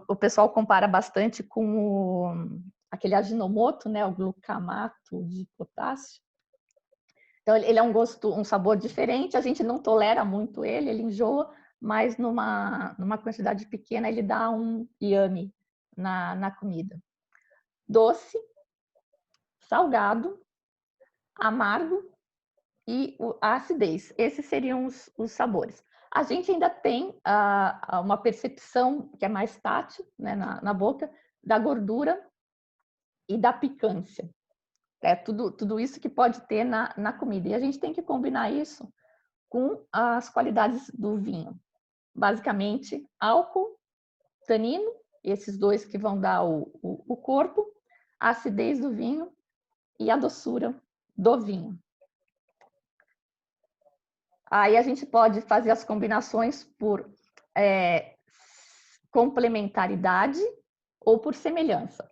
O pessoal compara bastante com aquele Ajinomoto, né, o glucamato de potássio. Então, ele é um sabor diferente, a gente não tolera muito ele enjoa, mas numa quantidade pequena ele dá um yummy na comida. Doce, salgado, amargo e a acidez. Esses seriam os sabores. A gente ainda tem uma percepção que é mais tátil, né, na boca, da gordura e da picância. É tudo isso que pode ter na comida. E a gente tem que combinar isso com as qualidades do vinho. Basicamente, álcool, tanino, esses dois que vão dar o corpo, a acidez do vinho e a doçura do vinho. Aí a gente pode fazer as combinações por complementaridade ou por semelhança.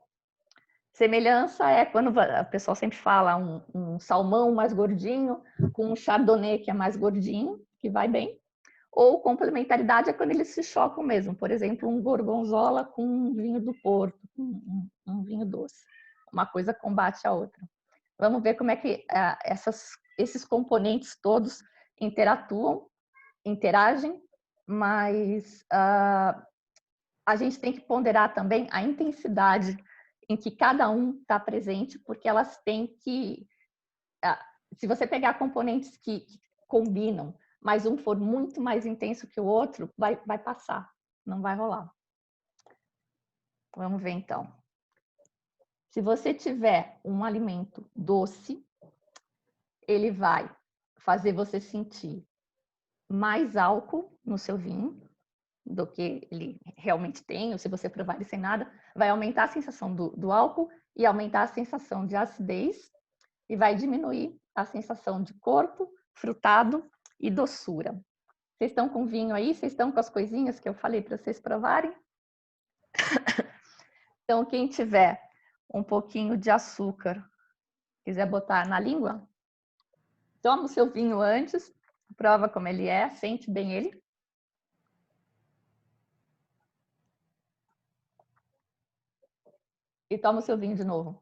Semelhança é quando o pessoal sempre fala um salmão mais gordinho com um chardonnay que é mais gordinho, que vai bem. Ou complementaridade é quando eles se chocam mesmo. Por exemplo, um gorgonzola com um vinho do Porto, um vinho doce. Uma coisa combate a outra. Vamos ver como é que esses componentes todos interagem, mas a gente tem que ponderar também a intensidade em que cada um está presente, porque elas têm que... se você pegar componentes que combinam, mas um for muito mais intenso que o outro, vai passar, não vai rolar. Vamos ver então. Se você tiver um alimento doce, ele vai fazer você sentir mais álcool no seu vinho do que ele realmente tem, ou se você provar ele sem nada, vai aumentar a sensação do álcool e aumentar a sensação de acidez e vai diminuir a sensação de corpo, frutado e doçura. Vocês estão com vinho aí? Vocês estão com as coisinhas que eu falei para vocês provarem? Então, quem tiver um pouquinho de açúcar, quiser botar na língua, toma o seu vinho antes, prova como ele é, sente bem ele. E toma o seu vinho de novo.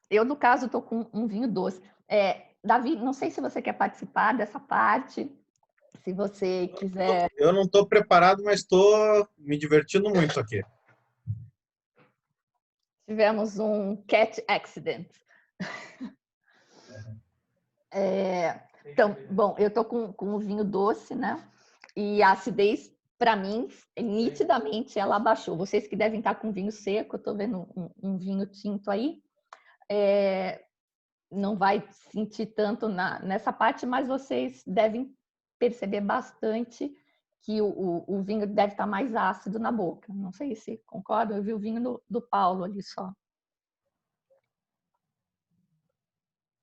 Eu, no caso, estou com um vinho doce. Davi, não sei se você quer participar dessa parte, se você quiser... Eu não estou preparado, mas estou me divertindo muito aqui. Tivemos um cat accident. Então, bom, eu estou com um vinho doce, né? E a acidez, para mim, nitidamente, ela abaixou. Vocês que devem estar com vinho seco, eu estou vendo um vinho tinto aí, não vai sentir tanto nessa parte, mas vocês devem perceber bastante que o vinho deve estar mais ácido na boca. Não sei se concordam, eu vi o vinho do Paulo ali só.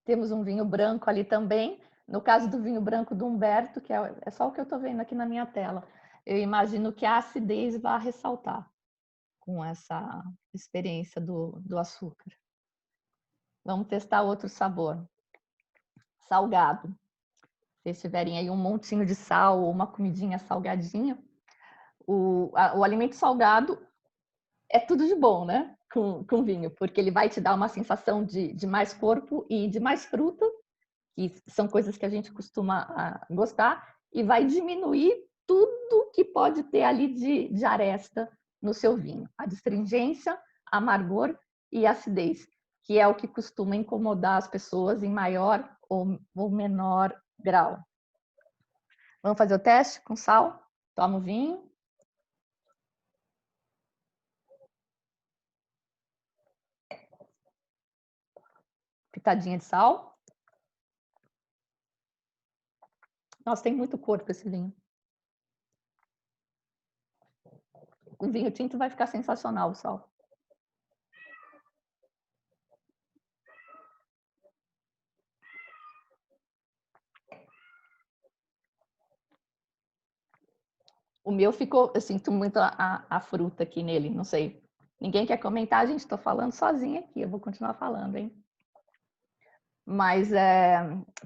Temos um vinho branco ali também. No caso do vinho branco do Humberto, que é só o que eu estou vendo aqui na minha tela, eu imagino que a acidez vai ressaltar com essa experiência do açúcar. Vamos testar outro sabor. Salgado. Se vocês tiverem aí um montinho de sal ou uma comidinha salgadinha, o alimento salgado é tudo de bom, né? Com vinho, porque ele vai te dar uma sensação de mais corpo e de mais fruta, que são coisas que a gente costuma gostar, e vai diminuir tudo que pode ter ali de aresta no seu vinho. A astringência, amargor e acidez, que é o que costuma incomodar as pessoas em maior ou menor grau. Vamos fazer o teste com sal? Toma o vinho. Pitadinha de sal. Nossa, tem muito corpo esse vinho. Com vinho tinto vai ficar sensacional o sal. O meu ficou, eu sinto muito a fruta aqui nele, não sei. Ninguém quer comentar, gente, estou falando sozinha aqui, eu vou continuar falando, hein? Mas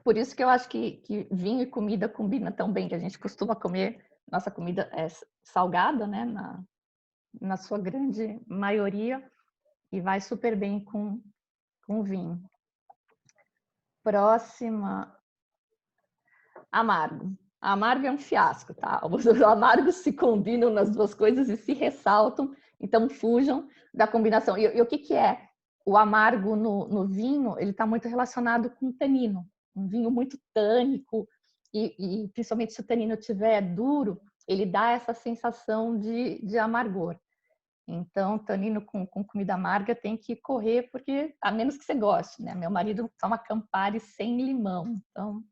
por isso que eu acho que vinho e comida combinam tão bem, que a gente costuma comer, nossa comida é salgada, né, na sua grande maioria, e vai super bem com vinho. Próxima, amargo. Amargo é um fiasco, tá? Os amargos se combinam nas duas coisas e se ressaltam, então fujam da combinação. E o que é? O amargo no vinho, ele está muito relacionado com o tanino. Um vinho muito tânico, e principalmente se o tanino estiver duro, ele dá essa sensação de amargor. Então, tanino com comida amarga tem que correr, porque a menos que você goste, né? Meu marido toma Campari sem limão, então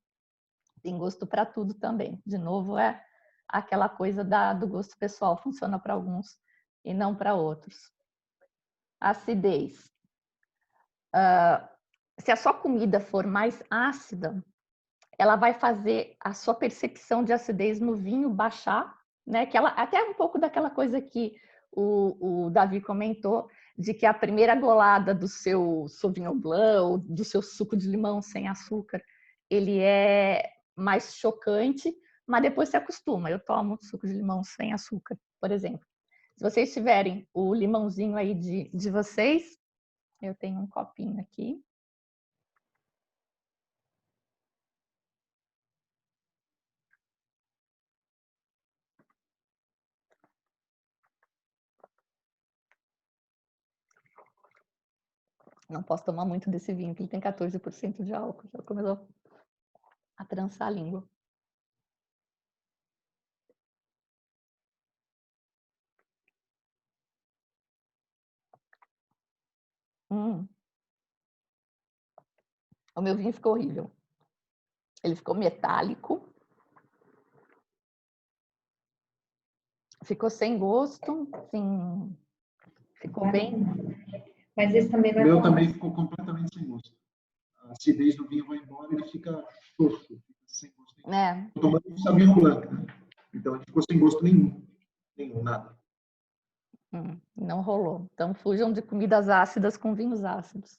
tem gosto para tudo também. De novo, é aquela coisa do gosto pessoal, funciona para alguns e não para outros. Acidez. Se a sua comida for mais ácida, ela vai fazer a sua percepção de acidez no vinho baixar, né? Que ela, até um pouco daquela coisa que o Davi comentou, de que a primeira golada do seu Sauvignon Blanc ou do seu suco de limão sem açúcar, ele é mais chocante, mas depois se acostuma. Eu tomo suco de limão sem açúcar, por exemplo. Se vocês tiverem o limãozinho aí de vocês, eu tenho um copinho aqui. Não posso tomar muito desse vinho, porque ele tem 14% de álcool. Já começou a trançar a língua. O meu vinho ficou horrível. Ele ficou metálico. Ficou sem gosto. Sim, ficou bem. Mas esse também vai. O meu também ficou completamente sem gosto. A acidez do vinho vai embora e ele fica xoxo, fica sem gosto nenhum. É. Eu tomando um Sauvignon Blanc, né? Então ele ficou sem gosto nenhum. Nenhum, nada. Não rolou. Então fujam de comidas ácidas com vinhos ácidos.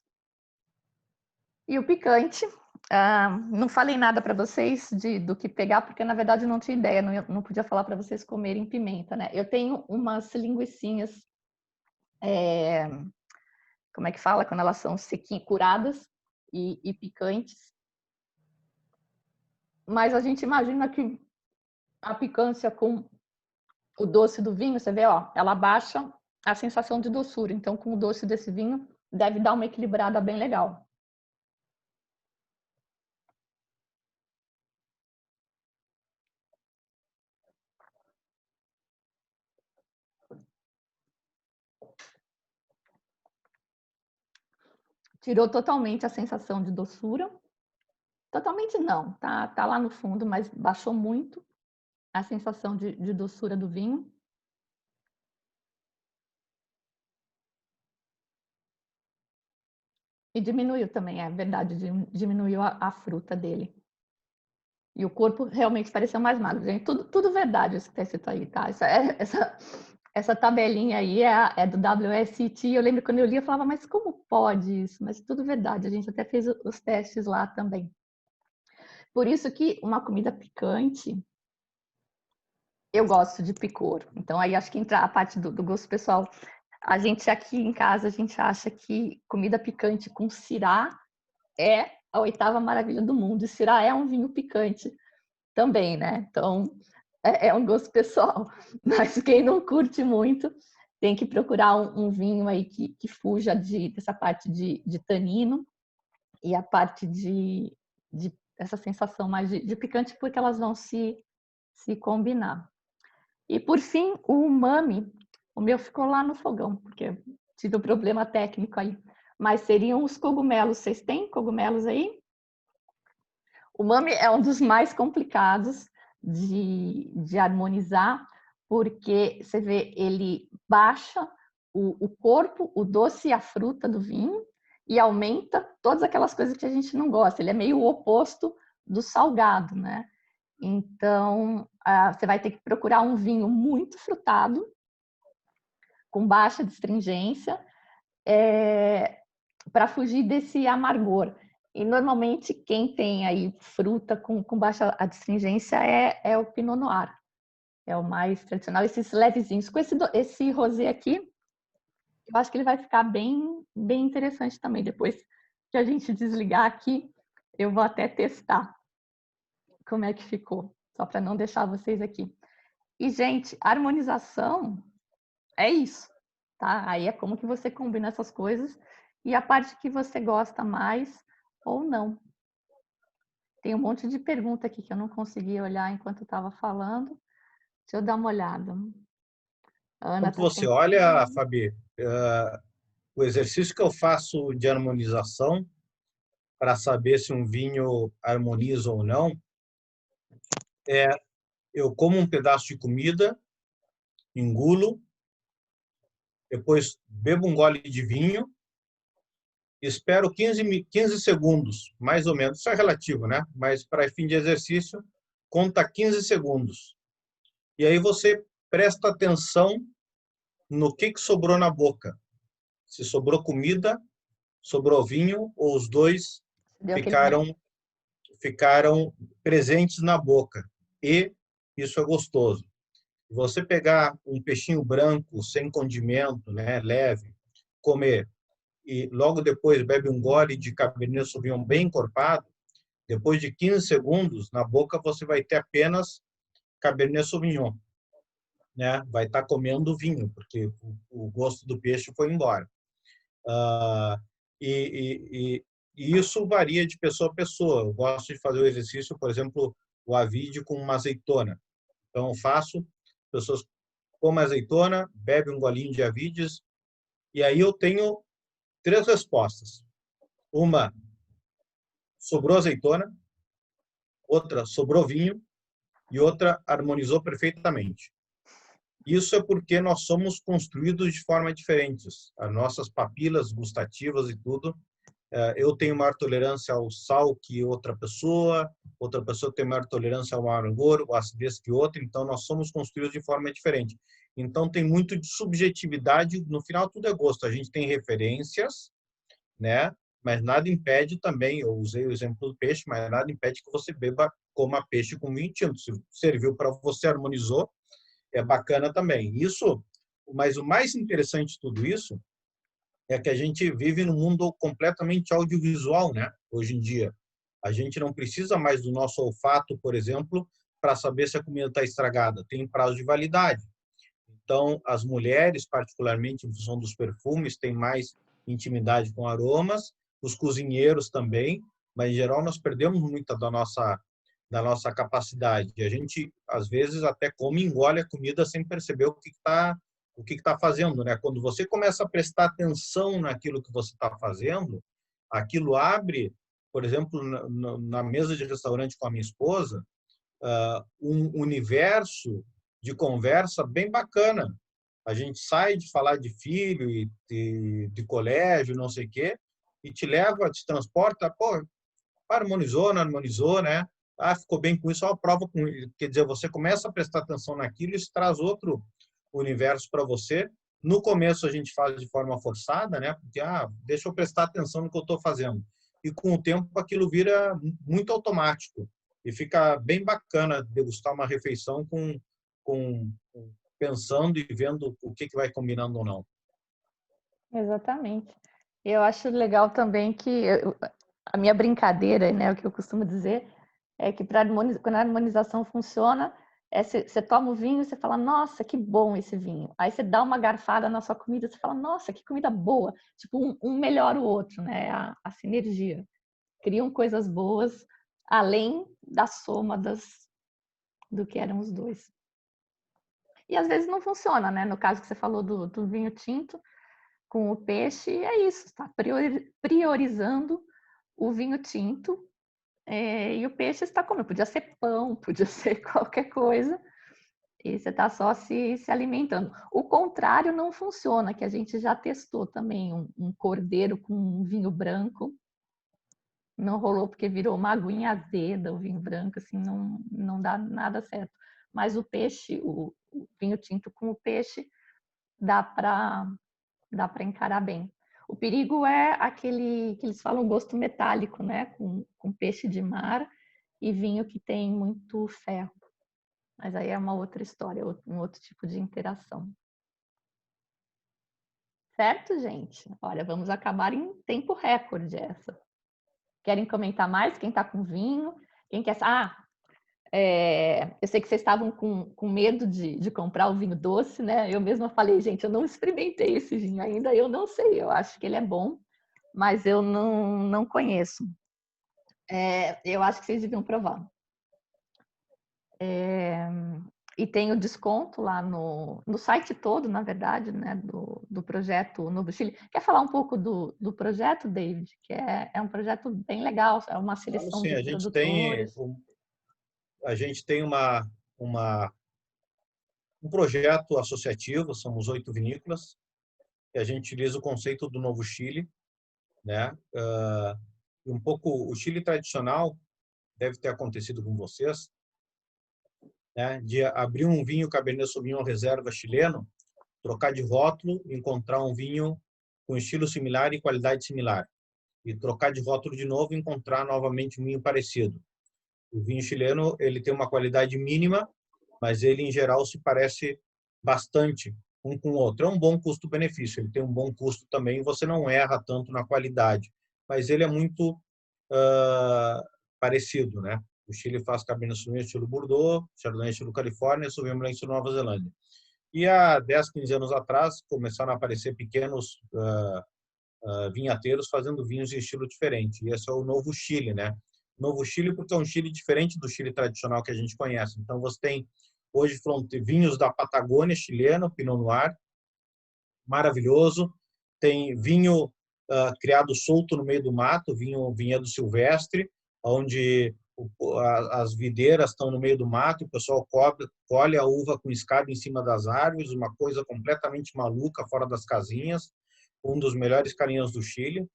E o picante, não falei nada para vocês do que pegar, porque na verdade eu não tinha ideia, não podia falar para vocês comerem pimenta, né? Eu tenho umas linguicinhas, como é que fala? Quando elas são sequinhas, curadas e picantes. Mas a gente imagina que a picância com o doce do vinho, você vê, ó, ela baixa a sensação de doçura. Então, com o doce desse vinho, deve dar uma equilibrada bem legal. Tirou totalmente a sensação de doçura. Totalmente não, tá lá no fundo, mas baixou muito a sensação de doçura do vinho. E diminuiu também, é verdade, diminuiu a fruta dele. E o corpo realmente pareceu mais magro, gente. Tudo verdade isso que está escrito aí, tá? Essa tabelinha aí é do WSET. Eu lembro quando eu li, eu falava, mas como pode isso? Mas tudo verdade, a gente até fez os testes lá também. Por isso que uma comida picante, eu gosto de picor. Então aí acho que entra a parte do gosto pessoal. A gente aqui em casa, a gente acha que comida picante com cirá é a oitava maravilha do mundo. E Syrah é um vinho picante também, né? Então, é um gosto pessoal. Mas quem não curte muito, tem que procurar um vinho aí que fuja dessa parte de tanino e a parte de essa sensação mais de picante, porque elas vão se combinar. E, por fim, o umami. O meu ficou lá no fogão, porque tive um problema técnico aí. Mas seriam os cogumelos. Vocês têm cogumelos aí? O umami é um dos mais complicados de harmonizar, porque você vê, ele baixa o corpo, o doce e a fruta do vinho e aumenta todas aquelas coisas que a gente não gosta. Ele é meio o oposto do salgado, né? Então, você vai ter que procurar um vinho muito frutado, com baixa astringência, para fugir desse amargor. E, normalmente, quem tem aí fruta com baixa astringência é o Pinot Noir. É o mais tradicional, esses levezinhos. Com esse rosé aqui, eu acho que ele vai ficar bem interessante também. Depois que a gente desligar aqui, eu vou até testar como é que ficou, só para não deixar vocês aqui. E, gente, harmonização é isso, tá? Aí é como que você combina essas coisas e a parte que você gosta mais ou não. Tem um monte de pergunta aqui que eu não consegui olhar enquanto estava falando. Deixa eu dar uma olhada. A Ana Quando tá você sempre... olha, Fabi, o exercício que eu faço de harmonização para saber se um vinho harmoniza ou não, eu como um pedaço de comida, engulo, depois bebo um gole de vinho, espero 15 segundos, mais ou menos. Isso é relativo, né? Mas para fim de exercício, conta 15 segundos. E aí você presta atenção no que sobrou na boca. Se sobrou comida, sobrou vinho, ou os dois Deu aquele... ficaram presentes na boca. E isso é gostoso. Você pegar um peixinho branco, sem condimento, né, leve, comer, e logo depois bebe um gole de Cabernet Sauvignon bem encorpado, depois de 15 segundos, na boca você vai ter apenas Cabernet Sauvignon, né? Vai estar comendo vinho, porque o gosto do peixe foi embora. E isso varia de pessoa a pessoa. Eu gosto de fazer o exercício, por exemplo, o avide com uma azeitona. Então, eu faço, pessoas comem azeitona, bebem um golinho de avides, e aí eu tenho 3 respostas. Uma, sobrou azeitona, outra, sobrou vinho, e outra, harmonizou perfeitamente. Isso é porque nós somos construídos de forma diferentes. As nossas papilas gustativas e tudo. Eu tenho maior tolerância ao sal que outra pessoa tem maior tolerância ao amargor, ou acidez que outra, então nós somos construídos de forma diferente. Então tem muito de subjetividade, no final tudo é gosto. A gente tem referências, né? Mas nada impede também, eu usei o exemplo do peixe, mas nada impede que você coma peixe com vinho tinto. Se serviu para você, harmonizou, é bacana também. Isso, mas o mais interessante de tudo isso é que a gente vive num mundo completamente audiovisual, né? Hoje em dia. A gente não precisa mais do nosso olfato, por exemplo, para saber se a comida está estragada. Tem prazo de validade. Então, as mulheres, particularmente em função dos perfumes, têm mais intimidade com aromas, os cozinheiros também, mas, em geral, nós perdemos muita da nossa capacidade. E a gente, às vezes, até come e engole a comida sem perceber o que está fazendo, né? Quando você começa a prestar atenção naquilo que você está fazendo, aquilo abre, por exemplo, na mesa de restaurante com a minha esposa, um universo de conversa bem bacana. A gente sai de falar de filho e de colégio, não sei o quê, e te transporta, pô, harmonizou, não harmonizou, né? Ficou bem com isso, prova com isso. Quer dizer, você começa a prestar atenção naquilo e isso traz outro universo para você. No começo a gente faz de forma forçada, né? Porque, deixa eu prestar atenção no que eu estou fazendo. E com o tempo aquilo vira muito automático e fica bem bacana degustar uma refeição pensando e vendo o que vai combinando ou não. Exatamente. Eu acho legal também que A minha brincadeira, né, o que eu costumo dizer, é que quando a harmonização funciona, você toma o vinho e você fala, nossa, que bom esse vinho. Aí você dá uma garfada na sua comida, você fala, nossa, que comida boa. Tipo, um melhora o outro, né? A sinergia. Criam coisas boas, além da soma do que eram os dois. E às vezes não funciona, né? No caso que você falou do vinho tinto, com o peixe, é isso, está priorizando o vinho tinto, e o peixe está comendo. Podia ser pão, podia ser qualquer coisa, e você está só se alimentando. O contrário não funciona, que a gente já testou também, um cordeiro com um vinho branco, não rolou porque virou uma aguinha azeda, o vinho branco, assim, não dá nada certo. Mas o peixe, o vinho tinto com o peixe, dá para encarar bem. O perigo é aquele que eles falam gosto metálico, né? Com peixe de mar e vinho que tem muito ferro. Mas aí é uma outra história, um outro tipo de interação. Certo, gente? Olha, vamos acabar em tempo recorde essa. Querem comentar mais? Quem está com vinho? Quem quer... eu sei que vocês estavam com medo de comprar o vinho doce, né? Eu mesma falei, gente, eu não experimentei esse vinho ainda, eu não sei, eu acho que ele é bom, mas eu não conheço. Eu acho que vocês deviam provar. E tem o desconto lá no site todo, na verdade, né, do projeto Novo Chile. Quer falar um pouco do projeto, David? Que é um projeto bem legal, é uma seleção Sim, de produtores. a gente tem um projeto associativo, somos 8 vinícolas, e a gente utiliza o conceito do Novo Chile, né? Um pouco o Chile tradicional deve ter acontecido com vocês, né? De abrir um vinho Cabernet Sauvignon reserva chileno, trocar de rótulo, encontrar um vinho com estilo similar e qualidade similar, e trocar de rótulo de novo, e encontrar novamente um vinho parecido. O vinho chileno ele tem uma qualidade mínima, mas ele em geral se parece bastante um com o outro. É um bom custo-benefício. Ele tem um bom custo também. Você não erra tanto na qualidade, mas ele é muito parecido, né? O Chile faz Cabernet Sauvignon estilo Bordeaux, Chardonnay estilo Califórnia, Sauvignon Blanc estilo Nova Zelândia. E há 10, 15 anos atrás começaram a aparecer pequenos vinhateiros fazendo vinhos em estilo diferente. E esse é o Novo Chile, né? Novo Chile porque é um Chile diferente do Chile tradicional que a gente conhece. Então você tem hoje vinhos da Patagônia chilena, Pinot Noir, maravilhoso. Tem vinho criado solto no meio do mato, vinhedo silvestre, onde as videiras estão no meio do mato, o pessoal colhe a uva com escada em cima das árvores, uma coisa completamente maluca, fora das casinhas, um dos melhores carinhos do Chile.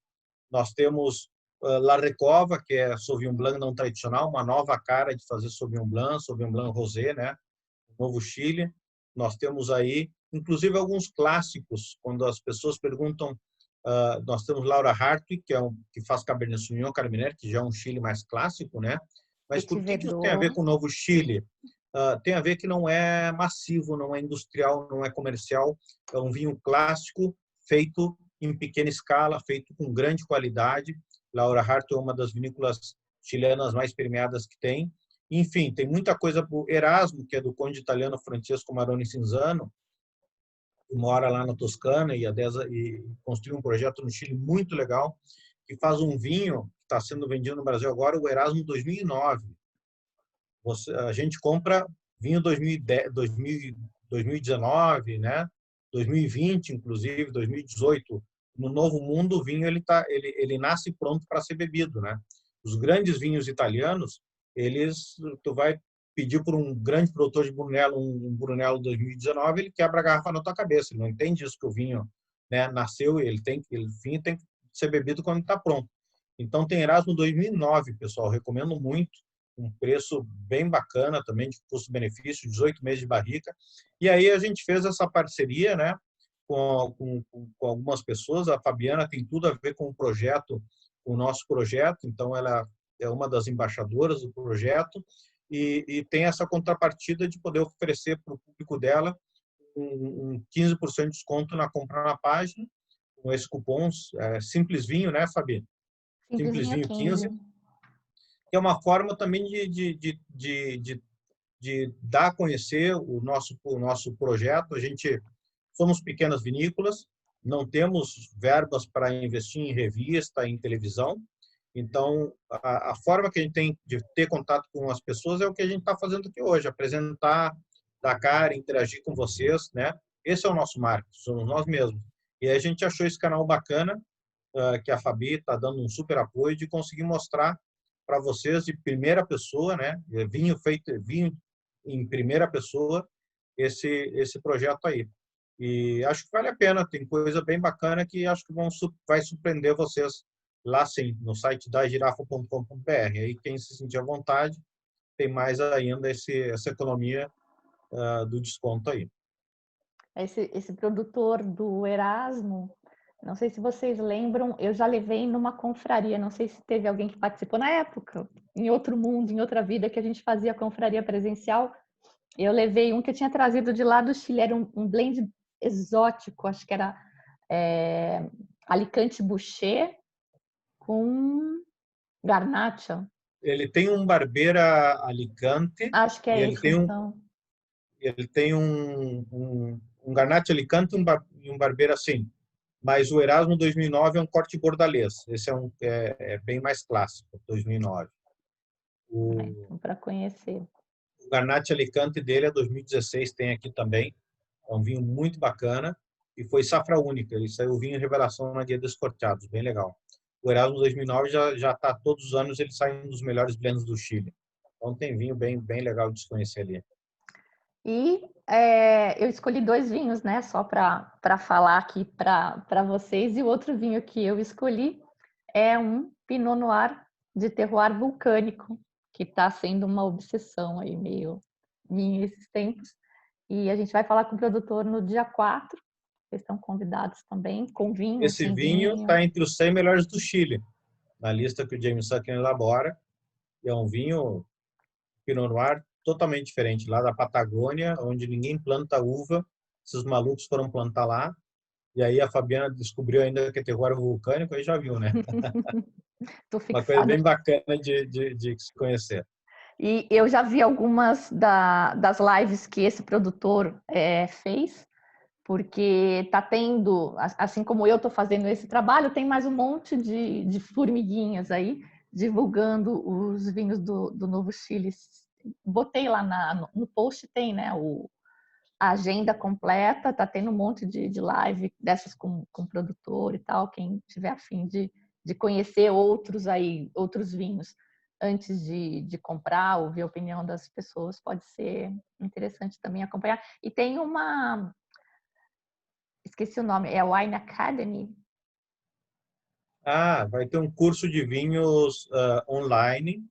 Nós temos La Recova, que é Sauvignon Blanc não tradicional, uma nova cara de fazer Sauvignon Blanc Rosé, né? Novo Chile. Nós temos aí, inclusive, alguns clássicos, quando as pessoas perguntam, nós temos Laura Hartwig, que faz Cabernet Sauvignon Carmener, que já é um Chile mais clássico, né? Mas por que isso tem a ver com o Novo Chile? Tem a ver que não é massivo, não é industrial, não é comercial, é um vinho clássico, feito em pequena escala, feito com grande qualidade. Laura Hartwig é uma das vinícolas chilenas mais premiadas que tem. Enfim, tem muita coisa para o Erasmo, que é do conde italiano Francesco Maroni Cinzano, que mora lá na Toscana e construiu um projeto no Chile muito legal, que faz um vinho que está sendo vendido no Brasil agora, o Erasmo 2009. A gente compra vinho 2010, 2019, né? 2020, inclusive, 2018. No Novo Mundo, o vinho ele nasce pronto para ser bebido, né? Os grandes vinhos italianos, tu vai pedir por um grande produtor de Brunello, um Brunello 2019, ele quebra a garrafa na tua cabeça. Ele não entende isso que o vinho, né, nasceu e o vinho tem que ser bebido quando está pronto. Então tem Erasmo 2009, pessoal, recomendo muito. Um preço bem bacana também de custo-benefício, 18 meses de barrica. E aí a gente fez essa parceria, né, com algumas pessoas. A Fabiana tem tudo a ver com o nosso projeto, então ela é uma das embaixadoras do projeto e tem essa contrapartida de poder oferecer para o público dela um 15% de desconto na compra na página, com esse cupom Simples Vinho, né, Fabi? Simplesinho 15. Que é uma forma também de dar a conhecer o nosso projeto. A gente somos pequenas vinícolas, não temos verbas para investir em revista, em televisão. Então, a forma que a gente tem de ter contato com as pessoas é o que a gente está fazendo aqui hoje, apresentar, dar cara, interagir com vocês, né? Esse é o nosso marketing, somos nós mesmos. E a gente achou esse canal bacana, que a Fabi está dando um super apoio de conseguir mostrar para vocês de primeira pessoa, né? Vinho em primeira pessoa, esse projeto aí. E acho que vale a pena, tem coisa bem bacana que acho que vai surpreender vocês lá sim, no site da girafa.com.br. Aí quem se sentir à vontade, tem mais ainda essa economia do desconto aí. Esse produtor do Erasmo, não sei se vocês lembram, eu já levei numa confraria, não sei se teve alguém que participou na época, em outro mundo, em outra vida, que a gente fazia confraria presencial. Eu levei um que eu tinha trazido de lá do Chile, era um blend exótico, acho que era Alicante Boucher com Garnacha. Ele tem um Barbeira Alicante, Acho que e é ele esse, tem então. ele tem um Garnacha Alicante e um Barbeira assim. Mas o Erasmo 2009 é um corte bordalês. Esse é bem mais clássico, 2009. Então, para conhecer. O Garnacha Alicante dele é 2016, tem aqui também. É um vinho muito bacana e foi safra única. Ele saiu vinho revelação na Dia Descorteados, bem legal. O Erasmo 2009 já está todos os anos, ele sai um dos melhores blends do Chile. Então tem vinho bem legal de se conhecer ali. E eu escolhi 2 vinhos, né? Só para falar aqui para vocês. E o outro vinho que eu escolhi é um Pinot Noir de terroir vulcânico, que está sendo uma obsessão aí meio minha esses tempos. E a gente vai falar com o produtor no dia 4. Vocês estão convidados também, com vinho, Esse sem vinho vinho. está entre os 100 melhores do Chile, na lista que o James Suckling elabora. É um vinho Pinot Noir totalmente diferente, lá da Patagônia, onde ninguém planta uva. Esses malucos foram plantar lá. E aí a Fabiana descobriu ainda que é terroir vulcânico, aí já viu, né? Tô Uma coisa fixada. bem bacana de se conhecer. E eu já vi algumas das lives que esse produtor fez, porque está tendo, assim como eu estou fazendo esse trabalho, tem mais um monte de formiguinhas aí, divulgando os vinhos do Novo Chile. Botei lá no post, tem, né, a agenda completa, tá tendo um monte de live dessas com produtor e tal, quem tiver a fim de conhecer outros vinhos antes de comprar, ouvir a opinião das pessoas, pode ser interessante também acompanhar. E tem esqueci o nome, é a Wine Academy. Vai ter um curso de vinhos online,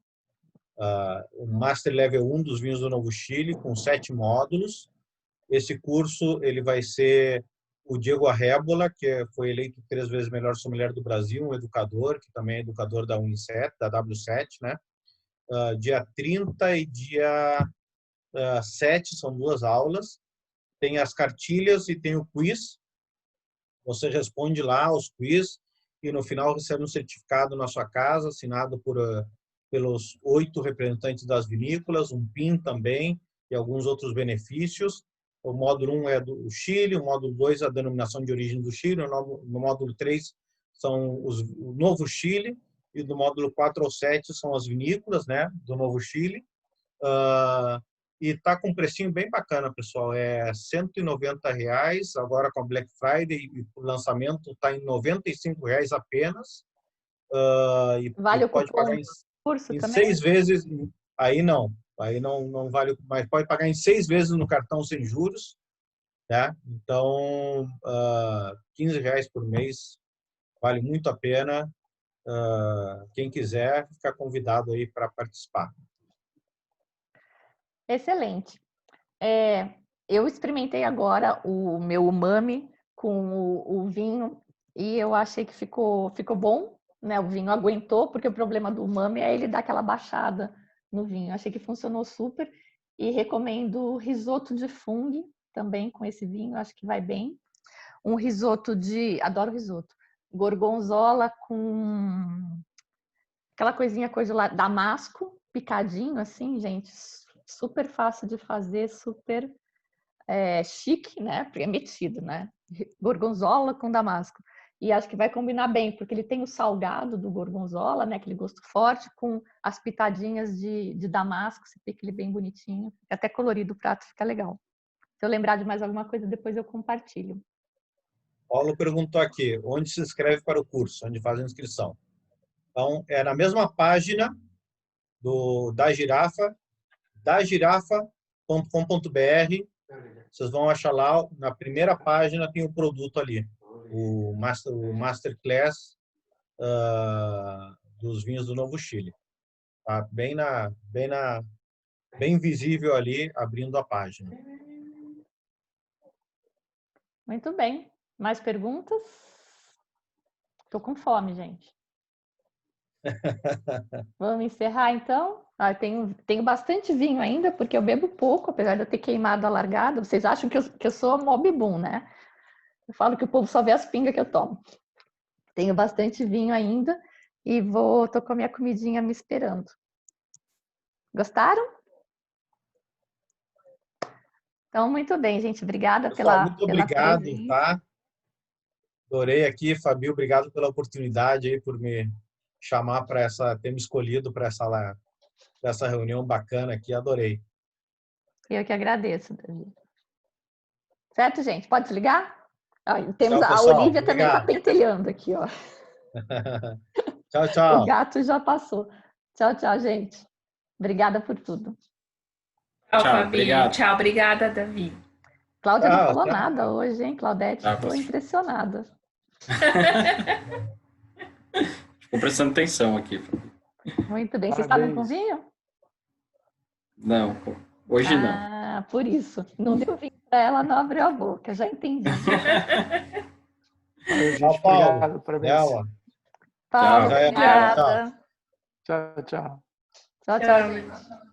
o Master Level 1 dos vinhos do Novo Chile, com 7 módulos. Esse curso ele vai ser o Diego Arrébola, que foi eleito 3 vezes melhor sommelier do Brasil, um educador, que também é educador da Unicef, da W7, né? Dia 30 e dia 7 são 2 aulas. Tem as cartilhas e tem o quiz. Você responde lá os quiz e no final recebe um certificado na sua casa, assinado pelos 8 representantes das vinícolas, um PIN também e alguns outros benefícios. O módulo 1 é do Chile, o módulo 2 é a denominação de origem do Chile, no módulo 3 são o Novo Chile e do módulo 4 ao 7 são as vinícolas, né, do Novo Chile. E está com um precinho bem bacana, pessoal. É R$190, agora com a Black Friday, e o lançamento está em R$95 apenas. Vale o pode cupom pagar do curso em também? 6 vezes. Aí não vale, mas pode pagar em 6 vezes no cartão sem juros. Tá? Então, R$15 por mês, vale muito a pena. Quem quiser, fica convidado aí para participar. Excelente. Eu experimentei agora o meu umami com o vinho e eu achei que ficou bom, né? O vinho aguentou, porque o problema do umami é ele dar aquela baixada no vinho. Achei que funcionou super e recomendo o risoto de fungo também com esse vinho, acho que vai bem. Um risoto adoro risoto, gorgonzola com aquela coisinha lá, damasco, picadinho, assim, gente, super fácil de fazer, super chique, né? Porque é metido, né? Gorgonzola com damasco. E acho que vai combinar bem, porque ele tem o salgado do gorgonzola, né? Aquele gosto forte, com as pitadinhas de damasco, você pica ele bem bonitinho. Até colorido o prato, fica legal. Se eu lembrar de mais alguma coisa, depois eu compartilho. Paulo perguntou aqui, onde se inscreve para o curso? Onde faz a inscrição? Então, é na mesma página da Girafa, dagirafa.com.br. Vocês vão achar lá, na primeira página tem o produto ali, o Masterclass dos vinhos do Novo Chile. Tá bem visível ali, abrindo a página. Muito bem. Mais perguntas? Estou com fome, gente. Vamos encerrar, então? Tenho bastante vinho ainda, porque eu bebo pouco, apesar de eu ter queimado a largada. Vocês acham que eu sou mob boom, né? Eu falo que o povo só vê as pingas que eu tomo. Tenho bastante vinho ainda e tô com a minha comidinha me esperando. Gostaram? Então, muito bem, gente. Obrigada Pessoal, muito obrigado, presença. tá? Adorei aqui, Fabio, obrigado pela oportunidade aí, por me chamar ter me escolhido para essa reunião bacana aqui, adorei. Eu que agradeço, Davi. Certo, gente? Pode desligar? Temos Tchau, a pessoal. Olivia Obrigado. também está pentelhando aqui, ó. Tchau, tchau. O gato já passou. Tchau, tchau, gente. Obrigada por tudo. Tchau, Fabi. Obrigado. Tchau, obrigada, Davi. Cláudia não falou nada hoje, hein, Claudete? Estou impressionada. Estou prestando atenção aqui. Muito bem. Vocês estavam com vinho? Não, hoje não. Ah, por isso. Não deu vinho para ela, não abriu a boca. Já entendi. Tchau, Paulo. Obrigado, parabéns. Paulo, obrigada. Tchau, tchau. Tchau, tchau.